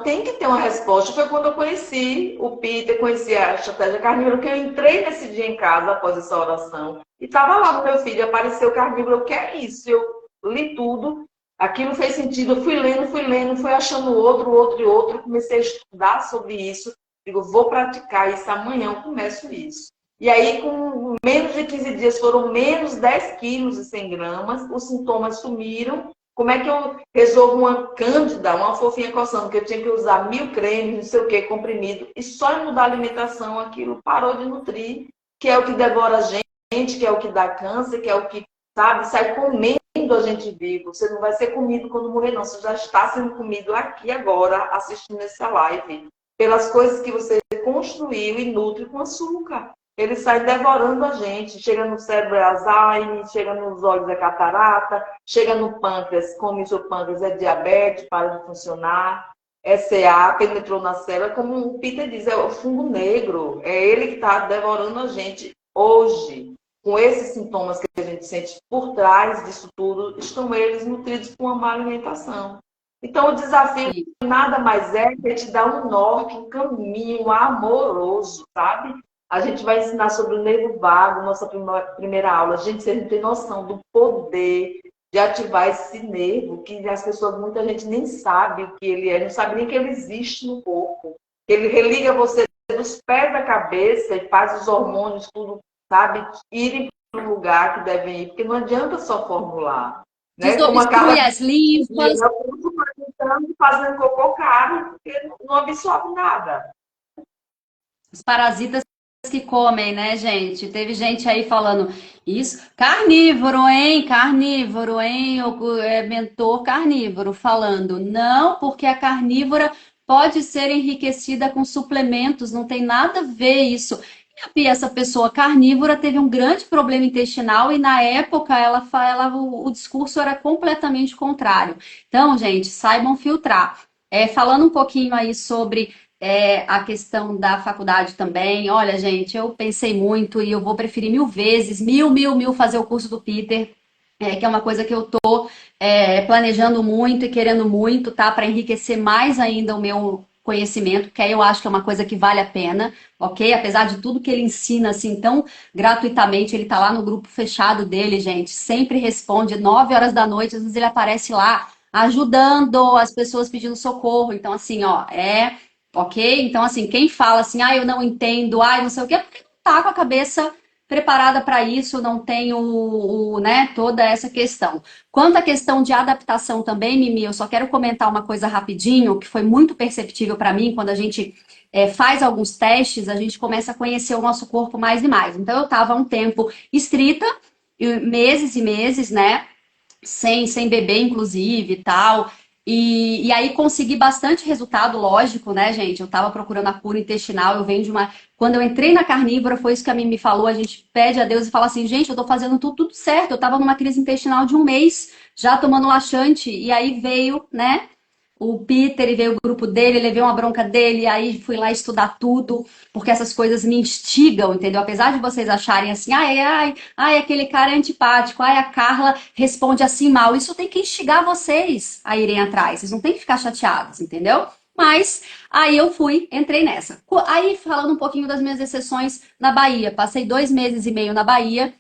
Speaker 1: tem que ter uma resposta. Foi quando eu conheci o Peter, conheci a estratégia carnívora, que eu entrei nesse dia em casa após essa oração. E estava lá no meu filho, apareceu o carnívoro, o que é isso? Eu li tudo, aquilo fez sentido, eu fui lendo, fui achando outro e outro, comecei a estudar sobre isso. Digo, vou praticar isso amanhã, eu começo isso. E aí, com menos de 15 dias, foram menos 10 quilos e 100 gramas, os sintomas sumiram. Como é que eu resolvo uma cândida, uma fofinha coçando, que eu tinha que usar 1.000 cremes, não sei o que, comprimido, e só em mudar a alimentação aquilo parou de nutrir, que é o que devora a gente, que é o que dá câncer, que é o que, sabe, sai comendo a gente vivo. Você não vai ser comido quando morrer, não. Você já está sendo comido aqui agora, assistindo essa live, pelas coisas que você construiu e nutre com açúcar. Ele sai devorando a gente. Chega no cérebro é Alzheimer, chega nos olhos é catarata, chega no pâncreas, come o seu pâncreas, é diabetes, para de funcionar, é CA, penetrou na célula. Como o Peter diz, é o fungo negro. É ele que está devorando a gente hoje. Com esses sintomas que a gente sente por trás disso tudo, estão eles nutridos com uma má alimentação. Então, o desafio nada mais é que te dar um norte, um caminho amoroso, sabe? A gente vai ensinar sobre o nervo vago, nossa primeira aula. Gente, vocês não têm noção do poder de ativar esse nervo, que as pessoas, muita gente nem sabe o que ele é, não sabe nem que ele existe no corpo. Ele religa você dos pés da cabeça e faz os hormônios, tudo, sabe, irem para o lugar que devem ir, porque não adianta só formular. Né? Como
Speaker 2: Desobstrui
Speaker 1: acaba
Speaker 2: as linfas.
Speaker 1: fazendo cocô caro, porque não absorve nada.
Speaker 2: Os parasitas que comem, né, gente? Teve gente aí falando isso. Carnívoro, hein? Carnívoro, hein? Mentor carnívoro falando. Não, porque a carnívora pode ser enriquecida com suplementos, não tem nada a ver isso. E essa pessoa carnívora teve um grande problema intestinal e na época o discurso era completamente contrário. Então, gente, saibam filtrar. Falando um pouquinho aí sobre a questão da faculdade também. Olha, gente, eu pensei muito e eu vou preferir 1.000 vezes, mil fazer o curso do Peter, que é uma coisa que eu tô planejando muito e querendo muito, tá? Para enriquecer mais ainda o meu conhecimento, que aí eu acho que é uma coisa que vale a pena, ok? Apesar de tudo que ele ensina, assim, tão gratuitamente, ele tá lá no grupo fechado dele, gente, sempre responde, 9 horas da noite, às vezes ele aparece lá, ajudando as pessoas pedindo socorro, então, assim, ó, ok? Então, assim, quem fala assim, eu não entendo, não sei o quê, é porque não tá com a cabeça preparada para isso, não tenho, né, toda essa questão. Quanto à questão de adaptação também, Mimi, eu só quero comentar uma coisa rapidinho, que foi muito perceptível para mim, quando a gente faz alguns testes, a gente começa a conhecer o nosso corpo mais e mais. Então, eu estava um tempo estrita, meses e meses, né, sem beber, inclusive, e tal. E aí consegui bastante resultado, lógico, né, gente? Eu tava procurando a cura intestinal, eu venho de uma. Quando eu entrei na carnívora, foi isso que a Mimi falou, a gente pede a Deus e fala assim, gente, eu tô fazendo tudo certo. Eu tava numa crise intestinal de um mês, já tomando laxante, e aí veio, né? O Peter e veio o grupo dele, levei uma bronca dele, aí fui lá estudar tudo, porque essas coisas me instigam, entendeu? Apesar de vocês acharem assim, ai, aquele cara é antipático, ai, a Carla responde assim mal. Isso tem que instigar vocês a irem atrás, vocês não tem que ficar chateados, entendeu? Mas aí eu fui, entrei nessa. Aí falando um pouquinho das minhas exceções na Bahia, passei 2 meses e meio na Bahia,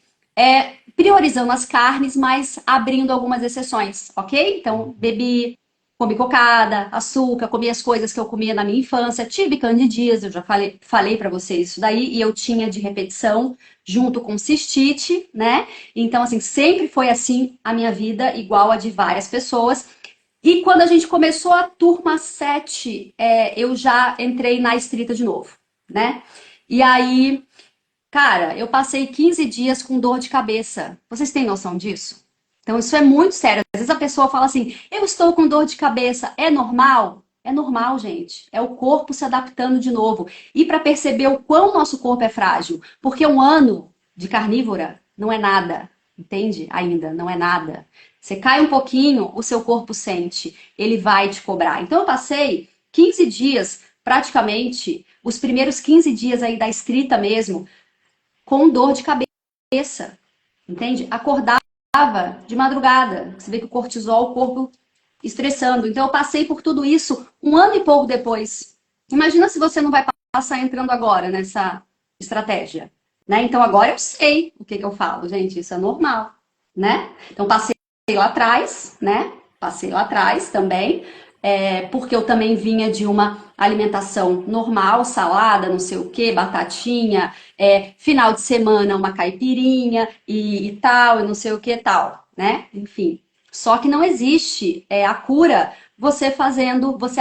Speaker 2: priorizando as carnes, mas abrindo algumas exceções, ok? Então, bebi, comi cocada, açúcar, comi as coisas que eu comia na minha infância, tive candidíase, eu já falei para vocês isso daí, e eu tinha de repetição junto com cistite, né? Então, assim, sempre foi assim a minha vida, igual a de várias pessoas. E quando a gente começou a turma 7, eu já entrei na estrita de novo, né? E aí, cara, eu passei 15 dias com dor de cabeça. Vocês têm noção disso? Então, isso é muito sério. Às vezes a pessoa fala assim: eu estou com dor de cabeça. É normal? É normal, gente. É o corpo se adaptando de novo. E para perceber o quão nosso corpo é frágil. Porque um ano de carnívora não é nada. Entende? Ainda não é nada. Você cai um pouquinho, o seu corpo sente. Ele vai te cobrar. Então, eu passei 15 dias, praticamente, os primeiros 15 dias aí da estrita mesmo, com dor de cabeça, entende? Acordava de madrugada, você vê que o cortisol, o corpo estressando. Então eu passei por tudo isso um ano e pouco depois. Imagina se você não vai passar entrando agora nessa estratégia, né? Então agora eu sei o que eu falo, gente, isso é normal, né? Então passei lá atrás, né? Passei lá atrás também, porque eu também vinha de uma alimentação normal, salada, não sei o que, batatinha, final de semana uma caipirinha e tal, e não sei o que tal, né? Enfim. Só que não existe a cura você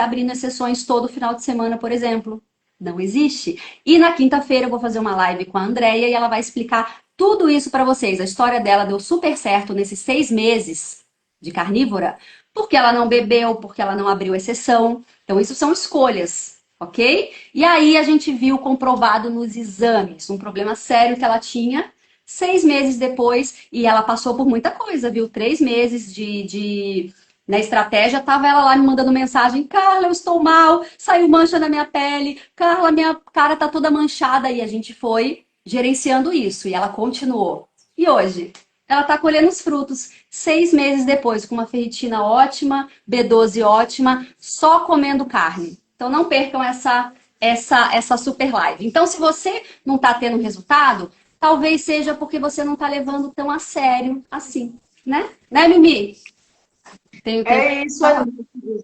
Speaker 2: abrindo exceções todo final de semana, por exemplo. Não existe. E na quinta-feira eu vou fazer uma live com a Andrea e ela vai explicar tudo isso para vocês. A história dela deu super certo nesses 6 meses de carnívora, porque ela não bebeu, porque ela não abriu exceção. Então, isso são escolhas, ok? E aí a gente viu comprovado nos exames um problema sério que ela tinha 6 meses depois, e ela passou por muita coisa, viu? 3 meses na estratégia, tava ela lá me mandando mensagem: Carla, eu estou mal, saiu mancha na minha pele, Carla, minha cara tá toda manchada, e a gente foi gerenciando isso, e ela continuou. E hoje? Ela tá colhendo os frutos 6 meses depois, com uma ferritina ótima, B12 ótima, só comendo carne. Então não percam essa super live. Então, se você não tá tendo resultado, talvez seja porque você não tá levando tão a sério assim, né? Né, Mimi? Tenho tempo
Speaker 1: É
Speaker 2: de
Speaker 1: isso aí,
Speaker 2: falar.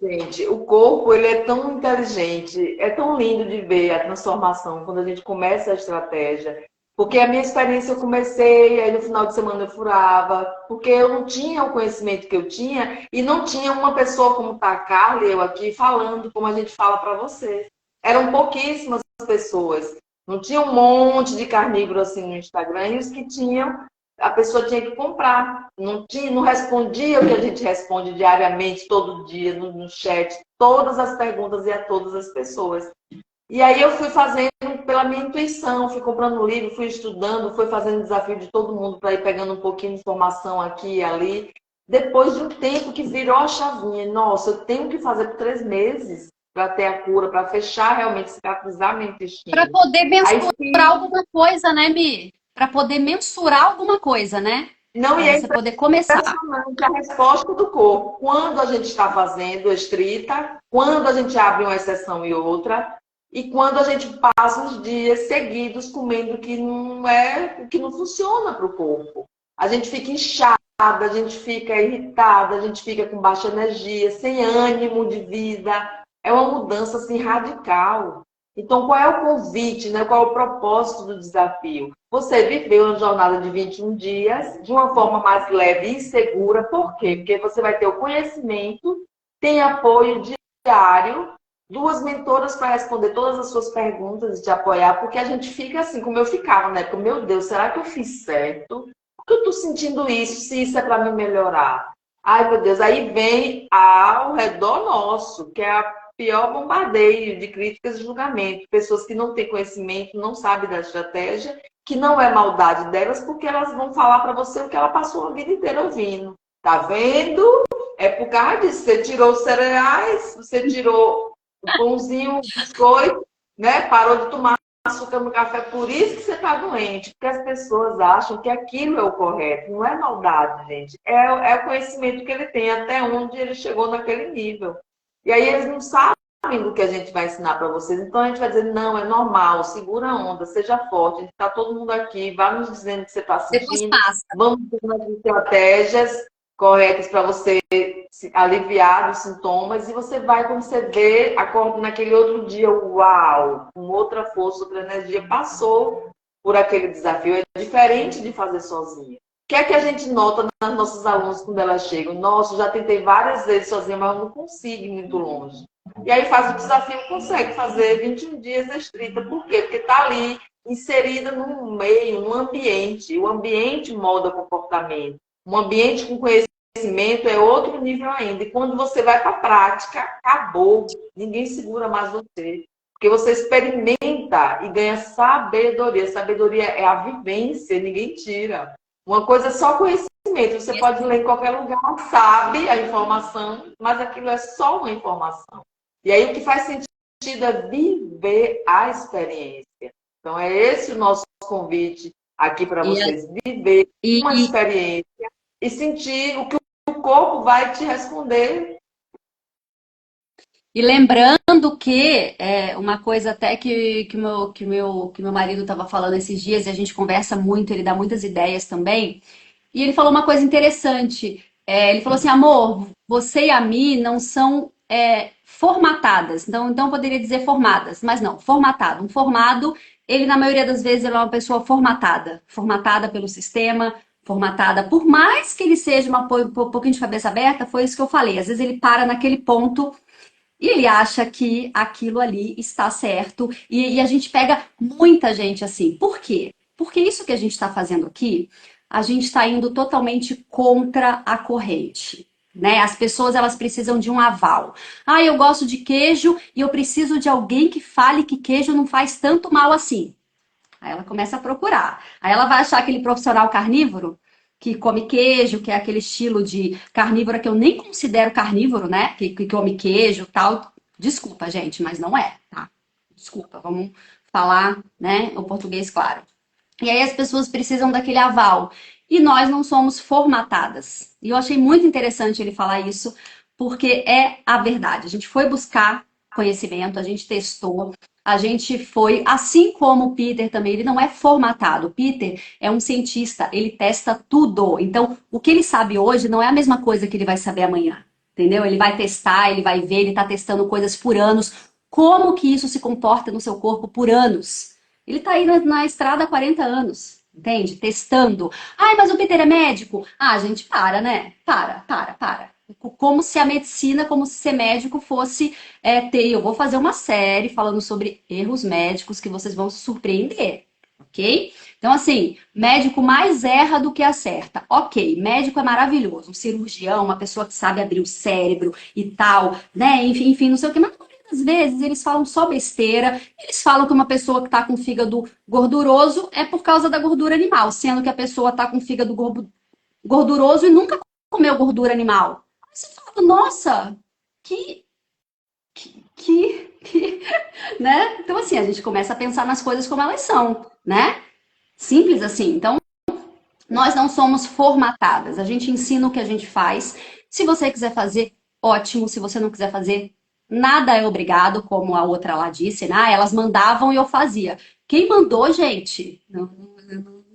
Speaker 1: gente. O corpo, ele é tão inteligente, é tão lindo de ver a transformação quando a gente começa a estratégia. Porque a minha experiência, eu comecei, aí no final de semana eu furava, porque eu não tinha o conhecimento que eu tinha e não tinha uma pessoa como tá a Carla e eu aqui falando como a gente fala para você. Eram pouquíssimas pessoas. Não tinha um monte de carnívoro assim no Instagram e os que tinham a pessoa tinha que comprar. Não, tinha, não respondia o que a gente responde diariamente, todo dia, no chat, todas as perguntas e a todas as pessoas. E aí eu fui fazendo pela minha intuição, fui comprando livro, fui estudando, fui fazendo desafio de todo mundo para ir pegando um pouquinho de informação aqui e ali. Depois de um tempo que virou a chavinha, nossa, eu tenho que fazer por 3 meses para ter a cura, para fechar realmente, cicatrizar meu
Speaker 2: Para
Speaker 1: intestino.
Speaker 2: poder
Speaker 1: Aí
Speaker 2: mensurar
Speaker 1: fiz,
Speaker 2: alguma coisa, né, Mi? Para poder mensurar alguma coisa, né?
Speaker 1: não
Speaker 2: Para
Speaker 1: ia
Speaker 2: você poder começar.
Speaker 1: impressionante a resposta do corpo. Quando a gente está fazendo estrita, quando a gente abre uma exceção e outra, e quando a gente passa uns dias seguidos comendo o que não funciona para o corpo. A gente fica inchada, a gente fica irritada, a gente fica com baixa energia, sem ânimo de vida. É uma mudança assim radical. Então, qual é o convite, né? Qual é o propósito do desafio? Você viver uma jornada de 21 dias de uma forma mais leve e segura. Por quê? Porque você vai ter o conhecimento, tem apoio diário, duas mentoras para responder todas as suas perguntas e te apoiar, porque a gente fica assim, como eu ficava, né? Porque, meu Deus, será que eu fiz certo? Por que eu estou sentindo isso, se isso é para me melhorar? Ai, meu Deus, aí vem ao redor nosso, que é a pior bombardeio de críticas e julgamento. Pessoas que não têm conhecimento, não sabem da estratégia, que não é maldade delas, porque elas vão falar para você o que ela passou a vida inteira ouvindo. Tá vendo? É por causa disso. Você tirou os cereais, você tirou o pãozinho, o biscoito, né? Parou de tomar açúcar no café, por isso que você está doente. Porque as pessoas acham que aquilo é o correto. Não é maldade, gente. É o conhecimento que ele tem, até onde ele chegou naquele nível. E aí eles não sabem do que a gente vai ensinar para vocês. Então a gente vai dizer, não, é normal, segura a onda, seja forte, está todo mundo aqui, vai nos dizendo o que você está
Speaker 2: Depois
Speaker 1: sentindo,
Speaker 2: passa.
Speaker 1: vamos ter as estratégias corretas para você aliviar os sintomas e você vai, quando você vê, acorda naquele outro dia, uau, com outra força, outra energia, passou por aquele desafio. É diferente de fazer sozinha. O que é que a gente nota nas nossas alunas quando elas chegam? Nossa, já tentei várias vezes sozinha, mas eu não consigo ir muito longe. E aí faz o desafio, consegue fazer 21 dias restrita. Por quê? Porque está ali, inserida num meio, num ambiente. O ambiente molda comportamento. Um ambiente com conhecimento é outro nível ainda. E quando você vai para a prática, acabou. Ninguém segura mais você. Porque você experimenta e ganha sabedoria. Sabedoria é a vivência, ninguém tira. Uma coisa é só conhecimento. Você pode ler em qualquer lugar, sabe a informação, mas aquilo é só uma informação. E aí o que faz sentido é viver a experiência. Então é esse o nosso convite aqui para
Speaker 2: E,
Speaker 1: vocês. Viver uma
Speaker 2: e,
Speaker 1: experiência e sentir o que o corpo vai te responder.
Speaker 2: E lembrando que uma coisa até que meu marido estava falando esses dias, e a gente conversa muito, ele dá muitas ideias também, e ele falou uma coisa interessante. Ele falou assim, amor, você e a Mi não são formatadas. Então eu poderia dizer formadas, mas não, formatado. Um formado, ele na maioria das vezes ele é uma pessoa formatada. Formatada pelo sistema, formatada. Por mais que ele seja um pouquinho de cabeça aberta, foi isso que eu falei. Às vezes ele para naquele ponto e ele acha que aquilo ali está certo. E a gente pega muita gente assim. Por quê? Porque isso que a gente está fazendo aqui, a gente está indo totalmente contra a corrente. Né? As pessoas elas precisam de um aval. Ah, eu gosto de queijo e eu preciso de alguém que fale que queijo não faz tanto mal assim. Aí ela começa a procurar. Aí ela vai achar aquele profissional carnívoro que come queijo, que é aquele estilo de carnívora que eu nem considero carnívoro, né? Que come queijo e tal. Desculpa, gente, mas não é, tá? Desculpa, vamos falar, né, o português claro. E aí as pessoas precisam daquele aval. E nós não somos formatadas. E eu achei muito interessante ele falar isso, porque é a verdade. A gente foi buscar conhecimento, a gente testou, a gente foi, assim como o Peter também, ele não é formatado. O Peter é um cientista, ele testa tudo. Então, o que ele sabe hoje não é a mesma coisa que ele vai saber amanhã. Entendeu? Ele vai testar, ele vai ver, ele está testando coisas por anos. Como que isso se comporta no seu corpo por anos? Ele tá aí na estrada há 40 anos, entende? Testando. Ai, mas o Peter é médico? Ah, gente, para, né? Para. Como se a medicina, como se ser médico fosse ter. Eu vou fazer uma série falando sobre erros médicos que vocês vão se surpreender, ok? Então, assim, médico mais erra do que acerta. Ok, médico é maravilhoso, um cirurgião, uma pessoa que sabe abrir o cérebro e tal, né? Enfim, não sei o que, mas às vezes eles falam só besteira, eles falam que uma pessoa que está com fígado gorduroso é por causa da gordura animal, sendo que a pessoa está com fígado gorduroso e nunca comeu gordura animal. Aí você fala, nossa, que, que, né? Então assim, a gente começa a pensar nas coisas como elas são, né? Simples assim. Então, nós não somos formatadas, a gente ensina o que a gente faz. Se você quiser fazer, ótimo. Se você não quiser fazer, nada é obrigado, como a outra lá disse, né? Ah, elas mandavam e eu fazia. Quem mandou, gente? Não,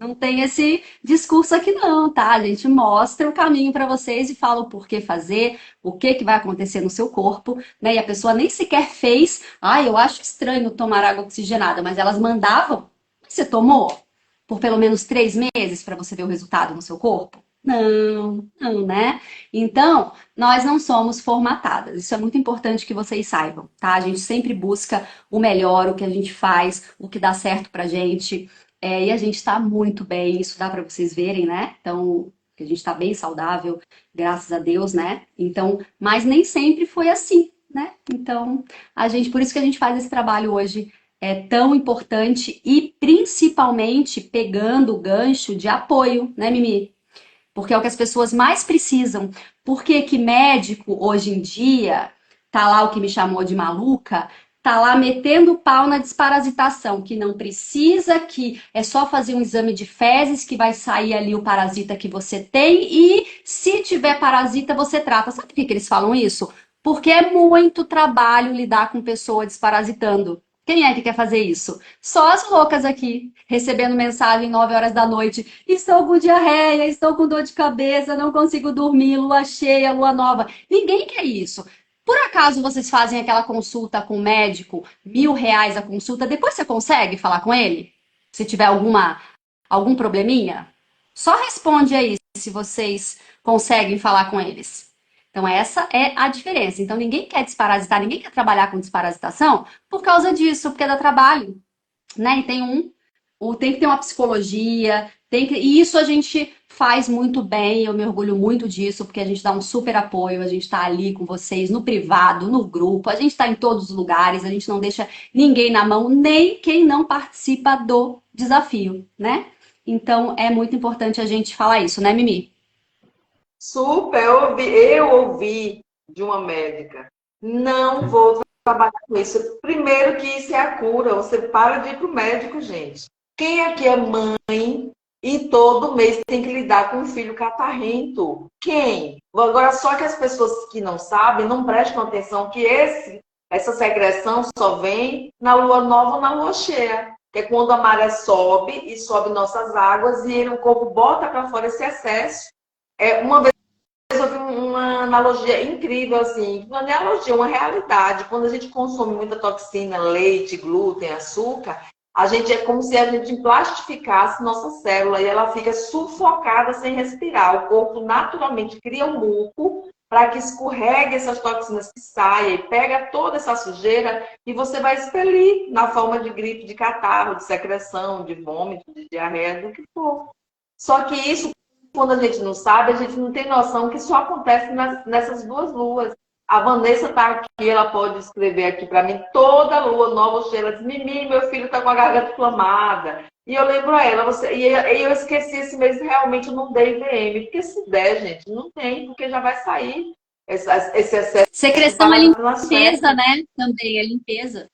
Speaker 2: Não tem esse discurso aqui não, tá? A gente mostra o caminho para vocês e fala o porquê fazer, o que que vai acontecer no seu corpo, né? E a pessoa nem sequer fez. Ah, eu acho estranho tomar água oxigenada, mas elas mandavam. Você tomou por pelo menos 3 meses para você ver o resultado no seu corpo? Não, não, né? Então, nós não somos formatadas. Isso é muito importante que vocês saibam, tá? A gente sempre busca o melhor, o que a gente faz, o que dá certo pra gente. E a gente está muito bem, isso dá para vocês verem, né? Então, que a gente está bem saudável, graças a Deus, né? Então, mas nem sempre foi assim, né? Então, por isso que a gente faz esse trabalho hoje tão importante e principalmente pegando o gancho de apoio, né, Mimi? Porque é o que as pessoas mais precisam. Por que que médico, hoje em dia, tá lá o que me chamou de maluca, tá lá metendo o pau na desparasitação, que não precisa, que é só fazer um exame de fezes que vai sair ali o parasita que você tem e se tiver parasita você trata. Sabe por que que eles falam isso? Porque é muito trabalho lidar com pessoa desparasitando. Quem é que quer fazer isso? Só as loucas aqui, recebendo mensagem 9 horas da noite. Estou com diarreia, estou com dor de cabeça, não consigo dormir, lua cheia, lua nova. Ninguém quer isso. Por acaso vocês fazem aquela consulta com o médico, R$ 1.000 a consulta, depois você consegue falar com ele? Se tiver algum probleminha? Só responde aí se vocês conseguem falar com eles. Então, essa é a diferença. Então, ninguém quer desparasitar, ninguém quer trabalhar com desparasitação por causa disso, porque dá trabalho, né? E tem que ter uma psicologia, e isso a gente faz muito bem, eu me orgulho muito disso, porque a gente dá um super apoio, a gente tá ali com vocês no privado, no grupo, a gente tá em todos os lugares, a gente não deixa ninguém na mão, nem quem não participa do desafio, né? Então, é muito importante a gente falar isso, né, Mimi?
Speaker 1: Super, eu ouvi de uma médica. Não vou trabalhar com isso. Primeiro que isso é a cura. Você para de ir para o médico, gente. Quem aqui é mãe e todo mês tem que lidar com um filho catarrento? Quem? Agora, só que as pessoas que não sabem, não prestam atenção que essa secreção só vem na lua nova ou na lua cheia. Que é quando a maré sobe e sobe nossas águas e o corpo bota para fora esse excesso. Uma vez eu vi uma analogia incrível, assim, uma analogia, uma realidade. Quando a gente consome muita toxina, leite, glúten, açúcar, a gente é como se a gente plastificasse nossa célula e ela fica sufocada sem respirar. O corpo naturalmente cria um muco para que escorregue essas toxinas que saem, pega toda essa sujeira e você vai expelir na forma de gripe, de catarro, de secreção, de vômito, de diarreia, do que for. Só que isso, quando a gente não sabe, a gente não tem noção que só acontece nessas duas luas. A Vanessa está aqui, ela pode escrever aqui para mim, toda lua nova cheia, ela diz, Mimi, meu filho está com a garganta inflamada. E eu lembro a ela, e eu esqueci esse mês, realmente eu não dei VM, porque se der, gente, não tem, porque já vai sair esse excesso de
Speaker 2: Secreção é
Speaker 1: parada nas fezes.
Speaker 2: limpeza, né? Também é limpeza.
Speaker 1: É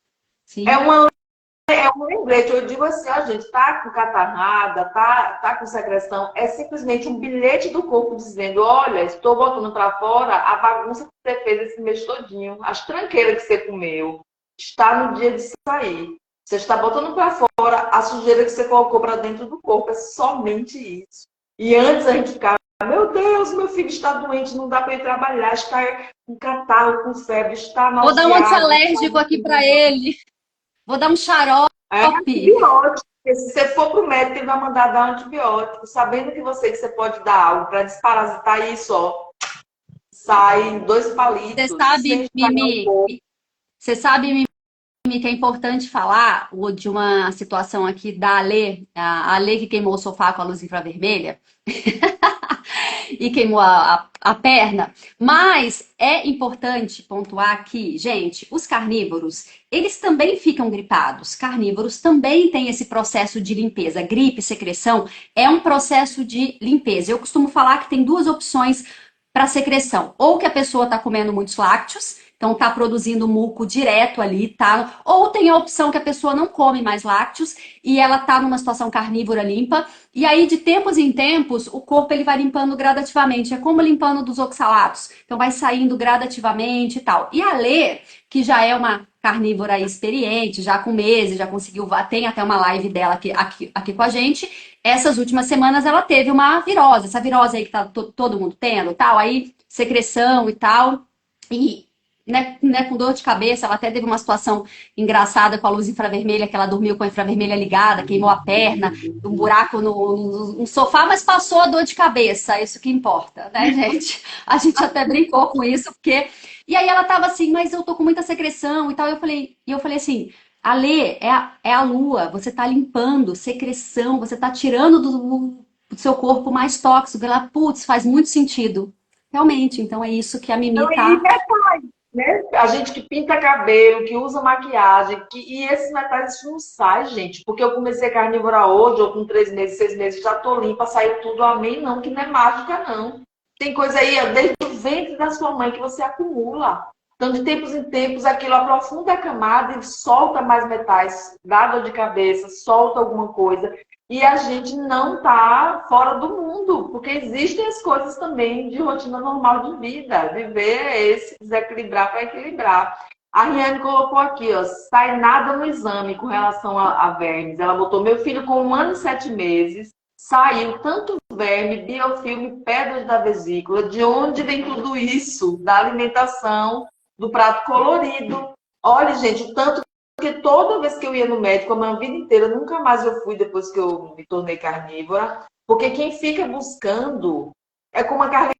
Speaker 2: Sim.
Speaker 1: uma um lembrete, eu digo assim, ó, gente, tá com catarrada, tá com secreção, é simplesmente um bilhete do corpo dizendo, olha, estou botando para fora a bagunça que você fez esse mês todinho, as tranqueiras que você comeu, está no dia de sair. Você está botando para fora a sujeira que você colocou para dentro do corpo, é somente isso. E antes a gente ficava, meu Deus, meu filho está doente, não dá para ir trabalhar, está com catarro, com febre, está
Speaker 2: Vou dar um
Speaker 1: nauseado, está...
Speaker 2: antialérgico aqui para ele. Vou dar um xarope.
Speaker 1: É antibiótico. Porque se você for para o médico, ele vai mandar dar antibiótico, sabendo que você pode dar algo para desparasitar isso, ó. Sai 2
Speaker 2: Você
Speaker 1: palitos, sem
Speaker 2: sabe,
Speaker 1: estragar o
Speaker 2: Mimi,
Speaker 1: corpo.
Speaker 2: você sabe, Mimi, que é importante falar de uma situação aqui da Ale, a Ale que queimou o sofá com a luz infravermelha. E queimou a perna. Mas é importante pontuar que, gente, os carnívoros, eles também ficam gripados. Carnívoros também têm esse processo de limpeza. Gripe, secreção, é um processo de limpeza. Eu costumo falar que tem duas opções para secreção. Ou que a pessoa está comendo muitos lácteos, então tá produzindo muco direto ali, tá? Ou tem a opção que a pessoa não come mais lácteos e ela tá numa situação carnívora limpa, e aí de tempos em tempos o corpo ele vai limpando gradativamente, é como limpando dos oxalatos, então vai saindo gradativamente e tal. E a Lê, que já é uma carnívora experiente, já com meses, já conseguiu, tem até uma live dela aqui com a gente. Essas últimas semanas ela teve uma virose, essa virose aí que tá todo mundo tendo, tal, aí secreção e tal. E né, com dor de cabeça, ela até teve uma situação engraçada com a luz infravermelha, que ela dormiu com a infravermelha ligada, queimou a perna, um buraco no sofá, mas passou a dor de cabeça, isso que importa, né, gente? A gente até brincou com isso, porque. E aí ela tava assim, mas eu tô com muita secreção e tal. Eu falei assim. Ale, é a lua, você tá limpando secreção, você tá tirando do seu corpo mais tóxico. Ela, putz, faz muito sentido. Realmente, então é isso que a Mimi
Speaker 1: Então,
Speaker 2: tá.
Speaker 1: né? A gente que pinta cabelo, que usa maquiagem, e esses metais isso não sai, gente. Porque eu comecei carnívora hoje, ou com 3 meses, 6 meses, já tô limpa, saiu tudo, amém, não, que não é mágica, não. Tem coisa aí, ó, desde o ventre da sua mãe que você acumula. Então, de tempos em tempos, aquilo aprofunda a camada e solta mais metais, dá dor de cabeça, solta alguma coisa. E a gente não está fora do mundo, porque existem as coisas também de rotina normal de vida. Viver é esse desequilibrar para equilibrar. A Riane colocou aqui, ó, sai nada no exame com relação a vermes. Ela botou meu filho com 1 ano e 7 meses, saiu tanto verme, biofilme, pedras da vesícula. De onde vem tudo isso? Da alimentação, do prato colorido. Olha, gente, o tanto porque toda vez que eu ia no médico, a minha vida inteira, nunca mais eu fui depois que eu me tornei carnívora. Porque quem fica buscando, é como a Carlinhos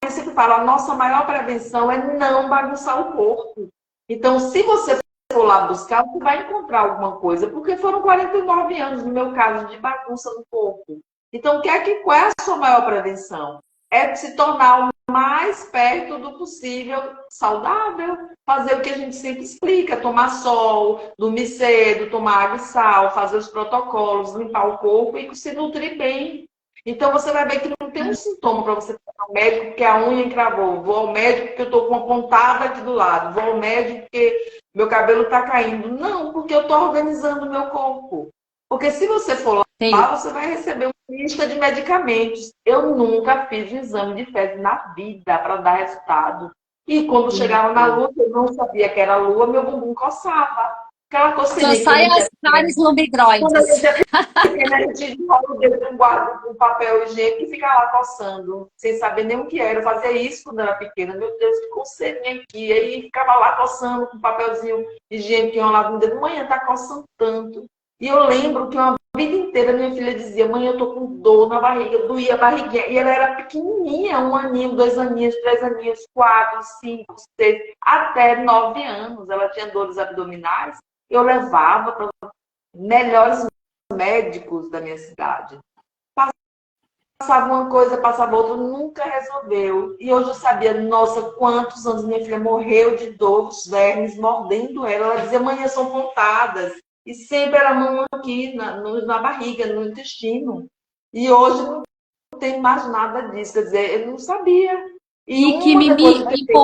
Speaker 1: sempre fala, a nossa maior prevenção é não bagunçar o corpo. Então, se você for lá buscar, você vai encontrar alguma coisa, porque foram 49 anos, no meu caso, de bagunça no corpo. Então, qual é a sua maior prevenção? É se tornar o mais perto do possível saudável, fazer o que a gente sempre explica, tomar sol, dormir cedo, tomar água e sal, fazer os protocolos, limpar o corpo e se nutrir bem. Então você vai ver que não tem um sintoma para você ir ao médico porque a unha encravou, vou ao médico porque eu estou com uma pontada aqui do lado, vou ao médico porque meu cabelo está caindo. Não, porque eu estou organizando o meu corpo. Porque se você for
Speaker 2: Tem.
Speaker 1: lá, você vai receber uma lista de medicamentos. Eu nunca fiz um exame de fezes na vida para dar resultado. E quando chegava na lua, eu não sabia que era lua, meu bumbum coçava. Aquela
Speaker 2: Só
Speaker 1: coceirinha que a
Speaker 2: sai
Speaker 1: gente
Speaker 2: as caras
Speaker 1: quando a
Speaker 2: lombrigroides.
Speaker 1: gente é pequena, a gente enrola o dedo com guarda com papel higiênico e fica lá coçando, sem saber nem o que era. Eu fazia isso quando era pequena. Meu Deus, que coceirinha aqui. Aí ficava lá coçando com papelzinho higiênico enrolado no dedo. Manhã tá coçando tanto. E eu lembro que uma vida inteira minha filha dizia, mãe, eu tô com dor na barriga, doía a barriguinha. E ela era pequenininha, 1 aninho, 2 aninhos, 3 aninhos, 4, 5, 6, até 9 anos. Ela tinha dores abdominais. Eu levava para melhores médicos da minha cidade. Passava uma coisa, passava outra, nunca resolveu. E hoje eu sabia, nossa, quantos anos minha filha morreu de dor, os vermes mordendo ela. Ela dizia, amanhã são pontadas. E sempre era mão aqui, na barriga, no intestino. E hoje não tem mais nada disso. Quer dizer, eu não sabia. E
Speaker 2: E que,
Speaker 1: uma depois
Speaker 2: Mimi,
Speaker 1: de ter feito tudo,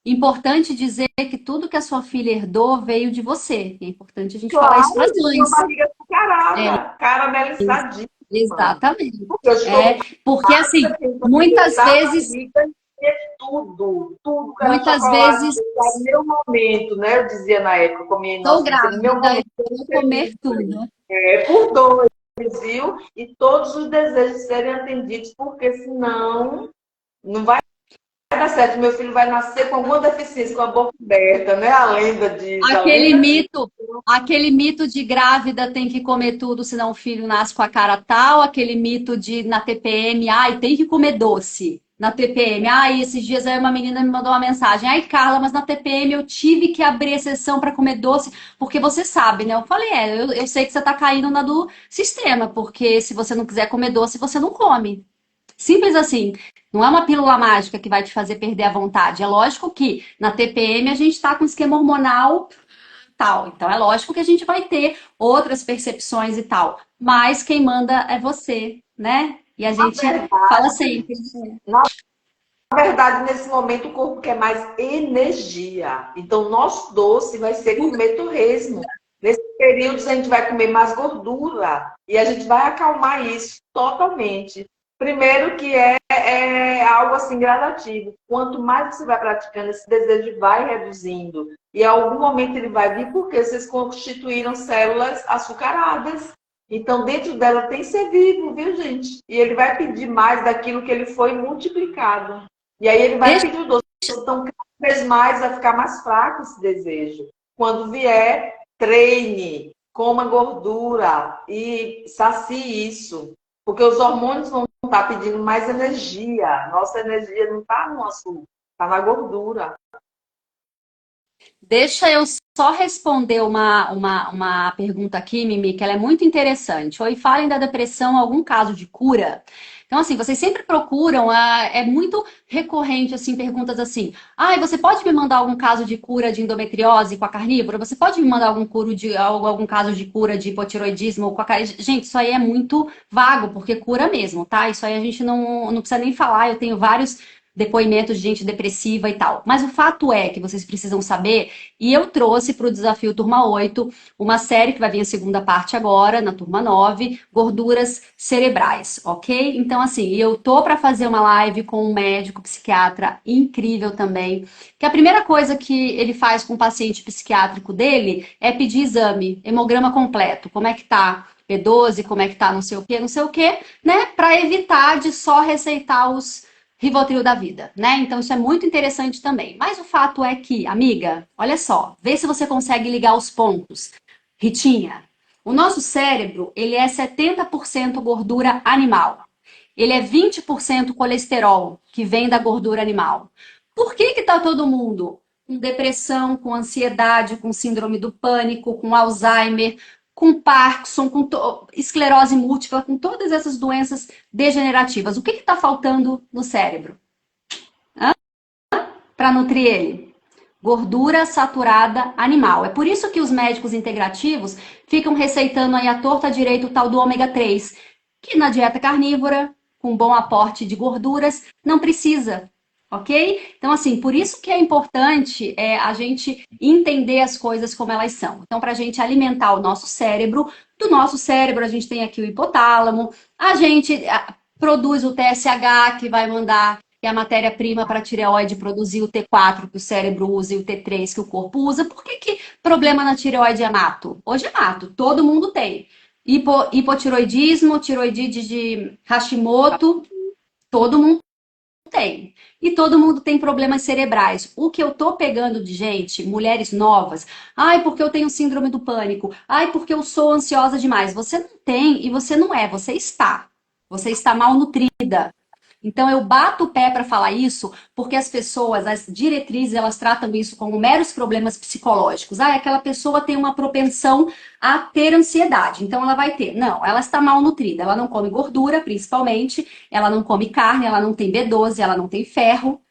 Speaker 2: importante dizer que tudo que a sua filha herdou veio de você. É importante a gente falar isso para
Speaker 1: claro,
Speaker 2: as
Speaker 1: eu tinha uma
Speaker 2: mães.
Speaker 1: barriga
Speaker 2: É,
Speaker 1: açucarada, caramelizadíssima.
Speaker 2: exatamente.
Speaker 1: Porque eu estou
Speaker 2: Porque assim,
Speaker 1: barriga
Speaker 2: muitas
Speaker 1: da
Speaker 2: vezes,
Speaker 1: barriga e tudo que era
Speaker 2: muitas
Speaker 1: chocolate,
Speaker 2: vezes
Speaker 1: era meu momento, né? Eu dizia na época, com a minha
Speaker 2: sou
Speaker 1: inocência, no meu
Speaker 2: grávida e
Speaker 1: momento,
Speaker 2: vou comer tudo.
Speaker 1: é por dois, viu? E todos os desejos serem atendidos, porque senão não vai dar certo. Meu filho vai nascer com alguma deficiência, com a boca aberta, né? A lenda diz, a
Speaker 2: Aquele
Speaker 1: lenda diz.
Speaker 2: mito, aquele mito de grávida tem que comer tudo, senão o filho nasce com a cara tal, aquele mito de na TPM, ai, tem que comer doce. Na TPM, ai, esses dias aí uma menina me mandou uma mensagem, ai, Carla, mas na TPM eu tive que abrir exceção para comer doce, porque você sabe, né? Eu falei, eu sei que você tá caindo na do sistema, porque se você não quiser comer doce, você não come. Simples assim. Não é uma pílula mágica que vai te fazer perder a vontade. É lógico que na TPM a gente está com esquema hormonal tal. Então é lógico que a gente vai ter outras percepções e tal. Mas quem manda é você, né? E a
Speaker 1: Na
Speaker 2: gente fala
Speaker 1: verdade,
Speaker 2: sempre.
Speaker 1: Na verdade, nesse momento, o corpo quer mais energia. Então, o nosso doce vai ser comer torresmo. Nesses períodos, a gente vai comer mais gordura. E a gente vai acalmar isso totalmente. Primeiro que é algo assim gradativo. Quanto mais você vai praticando, esse desejo vai reduzindo. E em algum momento ele vai vir porque vocês constituíram células açucaradas. Então, dentro dela tem ser vivo, viu, gente? E ele vai pedir mais daquilo que ele foi multiplicado. E aí ele vai
Speaker 2: Deixa,
Speaker 1: pedir o doce. Então, cada vez mais vai ficar mais fraco esse desejo. Quando vier, treine, coma gordura e sacie isso. Porque os hormônios vão estar pedindo mais energia. Nossa energia não está no açúcar, está na gordura.
Speaker 2: deixa eu só responder uma pergunta aqui, Mimi, que ela é muito interessante. Oi, falem da depressão, algum caso de cura? Então, assim, vocês sempre procuram, é muito recorrente, assim, perguntas assim, você pode me mandar algum caso de cura de endometriose com a carnívora? Você pode me mandar algum caso de cura de hipotiroidismo com a carnívora? Gente, isso aí é muito vago, porque cura mesmo, tá? Isso aí a gente não precisa nem falar, eu tenho vários depoimentos de gente depressiva e tal. Mas o fato é que vocês precisam saber, e eu trouxe para o Desafio Turma 8 uma série que vai vir a segunda parte agora, na Turma 9, gorduras cerebrais, ok? Então, assim, eu tô para fazer uma live com um médico psiquiatra incrível também, que a primeira coisa que ele faz com o paciente psiquiátrico dele é pedir exame, hemograma completo, como é que tá? B12, como é que tá, não sei o quê, né? Para evitar de só receitar os Rivotril da vida, né? Então isso é muito interessante também. Mas o fato é que, amiga, olha só, vê se você consegue ligar os pontos. Ritinha, o nosso cérebro, ele é 70% gordura animal. Ele é 20% colesterol, que vem da gordura animal. Por que que tá todo mundo com depressão, com ansiedade, com síndrome do pânico, com Alzheimer, com Parkinson, com esclerose múltipla, com todas essas doenças degenerativas? O que está faltando no cérebro para nutrir ele? Gordura saturada animal. É por isso que os médicos integrativos ficam receitando aí à torta direito o tal do ômega 3, que na dieta carnívora, com bom aporte de gorduras, não precisa. Ok? Então, assim, por isso que é importante a gente entender as coisas como elas são. Então, para a gente alimentar o nosso cérebro, do nosso cérebro a gente tem aqui o hipotálamo, a gente produz o TSH, que vai mandar que é a matéria-prima para a tireoide produzir o T4 que o cérebro usa e o T3 que o corpo usa. Por que problema na tireoide é mato? Hoje é mato, todo mundo tem. Hipotiroidismo, tiroidite de Hashimoto, todo mundo tem. E todo mundo tem problemas cerebrais. O que eu tô pegando de gente, mulheres novas, porque eu tenho síndrome do pânico, porque eu sou ansiosa demais. Você não tem e você não é, você está. Você está malnutrida. Então eu bato o pé para falar isso, porque as pessoas, as diretrizes, elas tratam isso como meros problemas psicológicos. Aquela pessoa tem uma propensão a ter ansiedade, então ela vai ter. Não, ela está malnutrida, ela não come gordura, principalmente, ela não come carne, ela não tem B12, ela não tem ferro,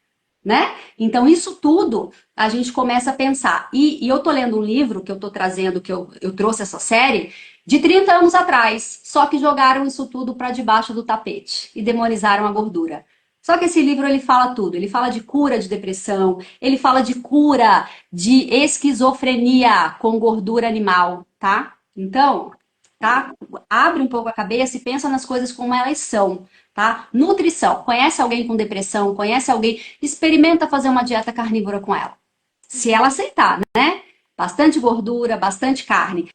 Speaker 2: né? Então, isso tudo a gente começa a pensar. E eu tô lendo um livro que eu tô trazendo, que eu trouxe essa série, de 30 anos atrás, só que jogaram isso tudo para debaixo do tapete e demonizaram a gordura. Só que esse livro ele fala tudo, ele fala de cura de depressão, ele fala de cura de esquizofrenia com gordura animal, tá? Então, tá? Abre um pouco a cabeça e pensa nas coisas como elas são. Tá? Nutrição. Conhece alguém com depressão? Conhece alguém? Experimenta fazer uma dieta carnívora com ela. Se ela aceitar, né? Bastante gordura, bastante carne.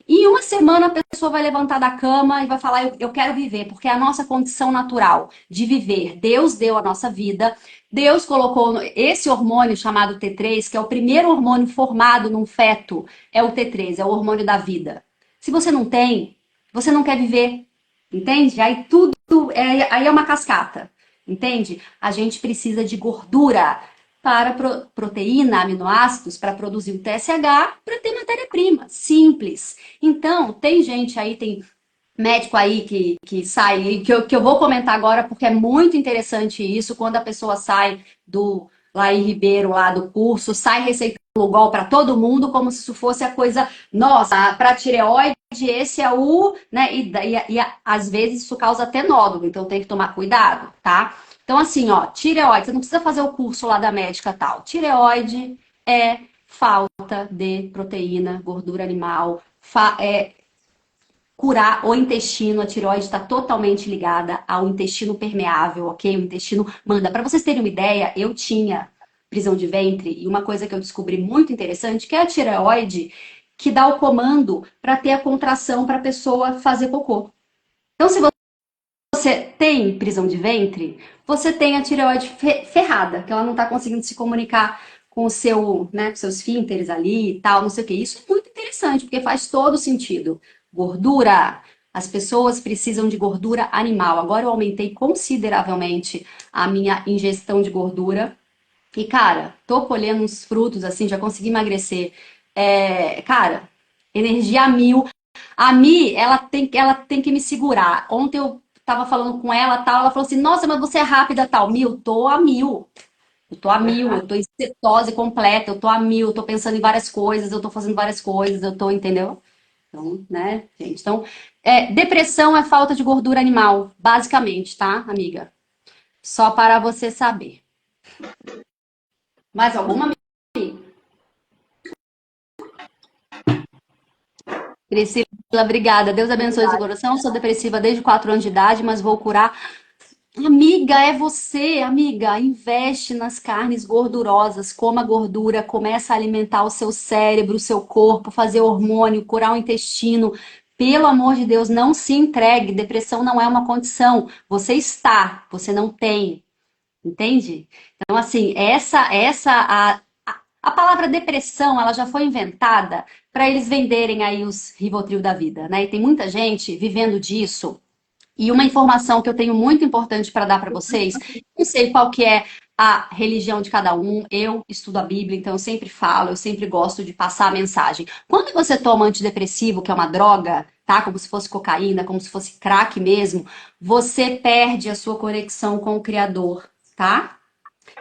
Speaker 2: Em uma semana a pessoa vai levantar da cama e vai falar: eu quero viver, porque é a nossa condição natural de viver. Deus deu a nossa vida. Deus colocou esse hormônio chamado T3, que é o primeiro hormônio formado num feto, é o T3, é o hormônio da vida. Se você não tem, você não quer viver. Entende? Aí tudo aí é uma cascata. Entende? A gente precisa de gordura para proteína, aminoácidos, para produzir o TSH, para ter matéria-prima. Simples. Então, tem gente aí, tem médico aí que sai, que eu vou comentar agora, porque é muito interessante isso, quando a pessoa sai do Laí Ribeiro, lá do curso, sai receitando Lugol para todo mundo, como se isso fosse a coisa, nossa, para tireoide, esse é o, né, às vezes isso causa até nódulo, então tem que tomar cuidado, tá? Então, assim, ó, tireoide, você não precisa fazer o curso lá da médica tal. Tireoide é falta de proteína, gordura animal, curar o intestino. A tireoide está totalmente ligada ao intestino permeável, ok? O intestino manda. Para vocês terem uma ideia, eu tinha prisão de ventre e uma coisa que eu descobri muito interessante, que é a tireoide que dá o comando para ter a contração para a pessoa fazer cocô. Então, se você tem prisão de ventre, você tem a tireoide ferrada, que ela não está conseguindo se comunicar com o seu, né, com seus esfínteres ali e tal, não sei o que. Isso é muito interessante, porque faz todo sentido. Gordura. As pessoas precisam de gordura animal. Agora eu aumentei consideravelmente a minha ingestão de gordura. E, cara, tô colhendo uns frutos, assim, já consegui emagrecer. Cara, energia a mil. A Mi, ela tem que me segurar. Ontem eu tava falando com ela, tal, ela falou assim, nossa, mas você é rápida, tal. Eu tô a mil. Eu tô a mil, eu tô em cetose completa, eu tô a mil, eu tô pensando em várias coisas, eu tô fazendo várias coisas, eu tô, entendeu? Então, né, gente? Então, depressão é falta de gordura animal, basicamente, tá, amiga? Só para você saber. Mais alguma? Priscila, obrigada. Deus abençoe seu coração. Sou depressiva desde 4 anos de idade, mas vou curar. Amiga, é você, amiga. Investe nas carnes gordurosas, coma gordura, começa a alimentar o seu cérebro, o seu corpo, fazer hormônio, curar o intestino. Pelo amor de Deus, não se entregue. Depressão não é uma condição. Você está, você não tem. Entende? Então, assim, a palavra depressão, ela já foi inventada para eles venderem aí os Rivotril da vida, né? E tem muita gente vivendo disso. E uma informação que eu tenho muito importante para dar para vocês, não sei qual que é a religião de cada um, eu estudo a Bíblia, então eu sempre falo, eu sempre gosto de passar a mensagem. Quando você toma antidepressivo, que é uma droga, tá? Como se fosse cocaína, como se fosse crack mesmo, você perde a sua conexão com o Criador, tá?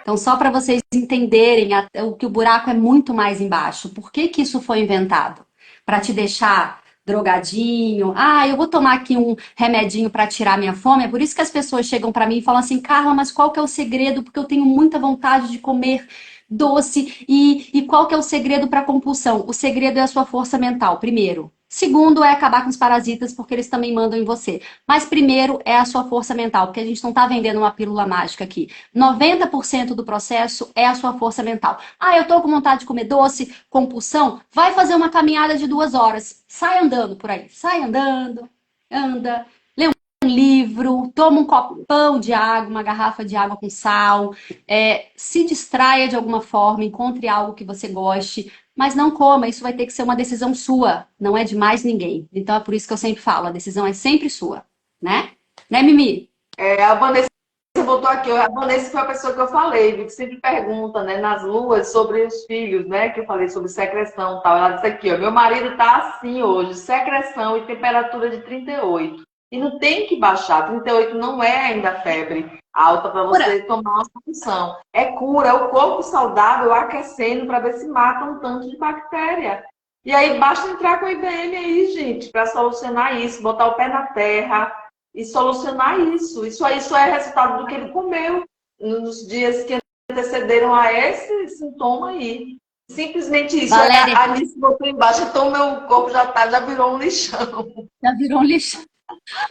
Speaker 2: Então, só para vocês entenderem o que o buraco é muito mais embaixo. Por que que isso foi inventado? Para te deixar drogadinho. Ah, eu vou tomar aqui um remedinho para tirar minha fome. É por isso que as pessoas chegam para mim e falam assim, Carla, mas qual que é o segredo? Porque eu tenho muita vontade de comer doce. E qual que é o segredo para compulsão? O segredo é a sua força mental, primeiro. Segundo é acabar com os parasitas, porque eles também mandam em você. Mas primeiro é a sua força mental, porque a gente não está vendendo uma pílula mágica aqui. 90% do processo é a sua força mental. Ah, eu tô com vontade de comer doce, compulsão, vai fazer uma caminhada de 2 horas. Sai andando por aí. Sai andando, anda, lê um livro, toma um copão de água, uma garrafa de água com sal, se distraia de alguma forma, encontre algo que você goste, mas não coma, isso vai ter que ser uma decisão sua, não é de mais ninguém. Então é por isso que eu sempre falo, a decisão é sempre sua, né? Né, Mimi?
Speaker 1: A Vanessa voltou aqui. A Vanessa foi a pessoa que eu falei, que sempre pergunta, né, nas luas sobre os filhos, né? Que eu falei sobre secreção e tal. Ela disse aqui, ó, meu marido tá assim hoje, secreção e temperatura de 38. E não tem que baixar. 38 não é ainda febre alta para você tomar uma solução. É cura, é o corpo saudável aquecendo para ver se mata um tanto de bactéria. E aí basta entrar com o IBM aí, gente, para solucionar isso, botar o pé na terra e solucionar isso. Isso é resultado do que ele comeu nos dias que antecederam a esse sintoma aí. Simplesmente isso.
Speaker 2: Valéria,
Speaker 1: A Alice botou embaixo, então meu corpo já virou um lixão.
Speaker 2: já virou um lixo.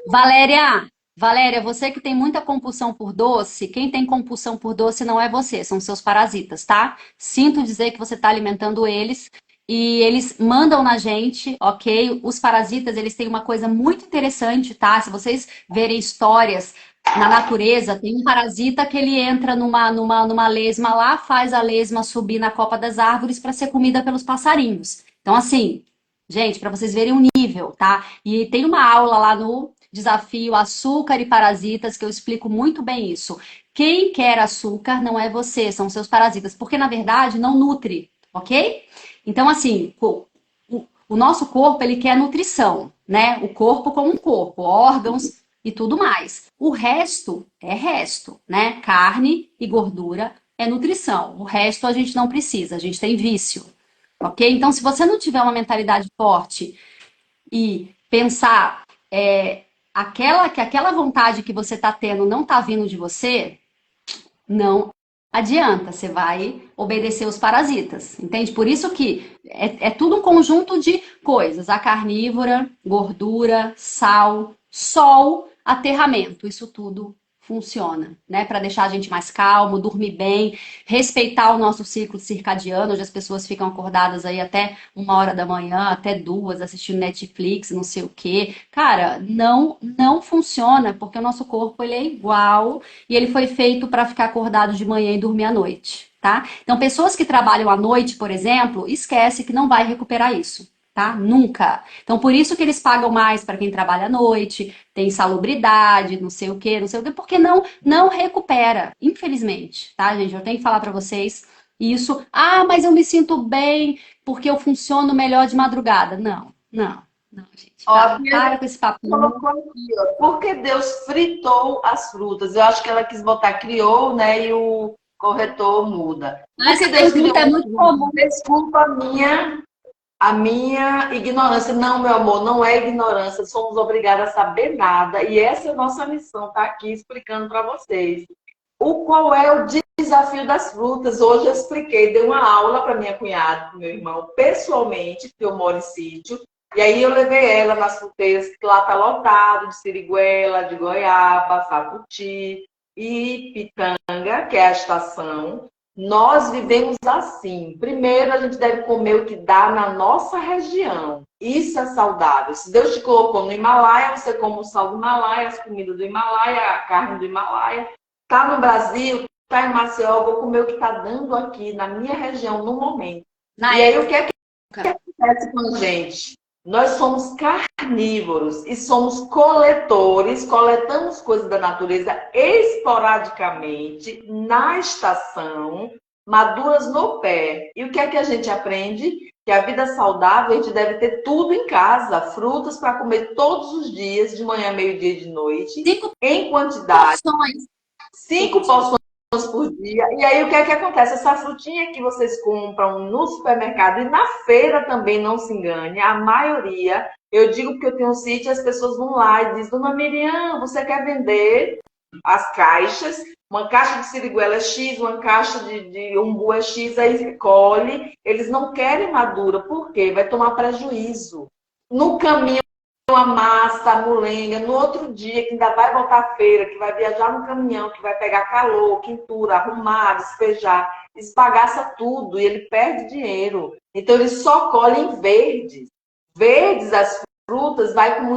Speaker 2: Valéria, você que tem muita compulsão por doce, quem tem compulsão por doce não é você, são seus parasitas, tá? Sinto dizer que você está alimentando eles e eles mandam na gente, ok? Os parasitas, eles têm uma coisa muito interessante, tá? Se vocês verem histórias na natureza, tem um parasita que ele entra numa lesma lá, faz a lesma subir na copa das árvores para ser comida pelos passarinhos. Então, assim, gente, para vocês verem o nível, tá? E tem uma aula lá no Desafio Açúcar e Parasitas que eu explico muito bem isso. Quem quer açúcar não é você, são seus parasitas, porque na verdade não nutre, ok? Então, assim, o nosso corpo ele quer nutrição, né? O corpo como um corpo, órgãos e tudo mais. O resto é resto, né? Carne e gordura é nutrição. O resto a gente não precisa, a gente tem vício. Ok? Então, se você não tiver uma mentalidade forte e pensar que aquela vontade que você está tendo não está vindo de você, Não adianta, você vai obedecer os parasitas, entende? Por isso que é tudo um conjunto de coisas: a carnívora, gordura, sal, sol, aterramento, isso tudo funciona, né? Para deixar a gente mais calmo, dormir bem, respeitar o nosso ciclo circadiano. Hoje as pessoas ficam acordadas aí até 1 hora da manhã, até 2, assistindo Netflix, não sei o quê. Cara, não funciona, porque o nosso corpo ele é igual e ele foi feito para ficar acordado de manhã e dormir à noite, tá? Então, pessoas que trabalham à noite, por exemplo, esquece que não vai recuperar isso, tá? Nunca. Então, por isso que eles pagam mais para quem trabalha à noite, tem insalubridade, não sei o quê, não sei o quê, porque não recupera, infelizmente, tá, gente? Eu tenho que falar para vocês isso. Ah, mas eu me sinto bem porque eu funciono melhor de madrugada. Não, gente.
Speaker 1: Ó, a
Speaker 2: Para com esse papinho.
Speaker 1: colocou aqui, ó, porque Deus fritou as frutas. Eu acho que ela quis botar criou, né? E o corretor muda. Porque
Speaker 2: Essa
Speaker 1: Deus criou
Speaker 2: pergunta é
Speaker 1: as
Speaker 2: muito
Speaker 1: frutas.
Speaker 2: comum.
Speaker 1: Desculpa a minha ignorância. Não, meu amor, não é ignorância. Somos obrigados a saber nada. E essa é a nossa missão, tá aqui explicando para vocês. Qual é o desafio das frutas? Hoje eu expliquei, dei uma aula para minha cunhada, para meu irmão, pessoalmente, porque eu moro em sítio. E aí eu levei ela nas fruteiras, que lá tá lotado de siriguela, de goiaba, saputi e pitanga, que é a estação. Nós vivemos assim. Primeiro, a gente deve comer o que dá na nossa região. Isso é saudável. Se Deus te colocou no Himalaia, você come o sal do Himalaia, as comidas do Himalaia, a carne do Himalaia. Tá no Brasil, tá em Maceió, eu vou comer o que tá dando aqui na minha região no momento.
Speaker 2: Na
Speaker 1: E aí o que é que
Speaker 2: época.
Speaker 1: acontece com a gente? Nós somos carnívoros e somos coletores, coletamos coisas da natureza esporadicamente, na estação, maduras no pé. E o que é que a gente aprende? Que a vida saudável, a gente deve ter tudo em casa, frutas para comer todos os dias, de manhã, meio-dia e de noite,
Speaker 2: Cinco
Speaker 1: em quantidade.
Speaker 2: porções
Speaker 1: Cinco
Speaker 2: por dia.
Speaker 1: porções por dia. E aí o que é que acontece? Essa frutinha que vocês compram no supermercado e na feira também, não se engane, a maioria, eu digo porque eu tenho um sítio, as pessoas vão lá e dizem: Dona Miriam, você quer vender as caixas? Uma caixa de siriguela é X, uma caixa de umbu é X, aí colhe. Eles não querem madura, por quê? Vai tomar prejuízo. No caminho, a massa, a mulenga, no outro dia, que ainda vai voltar à feira, que vai viajar no caminhão, que vai pegar calor, quintura, arrumar, despejar, esbagaça tudo e ele perde dinheiro. Então ele só colhe em verdes. Verdes as frutas, vai com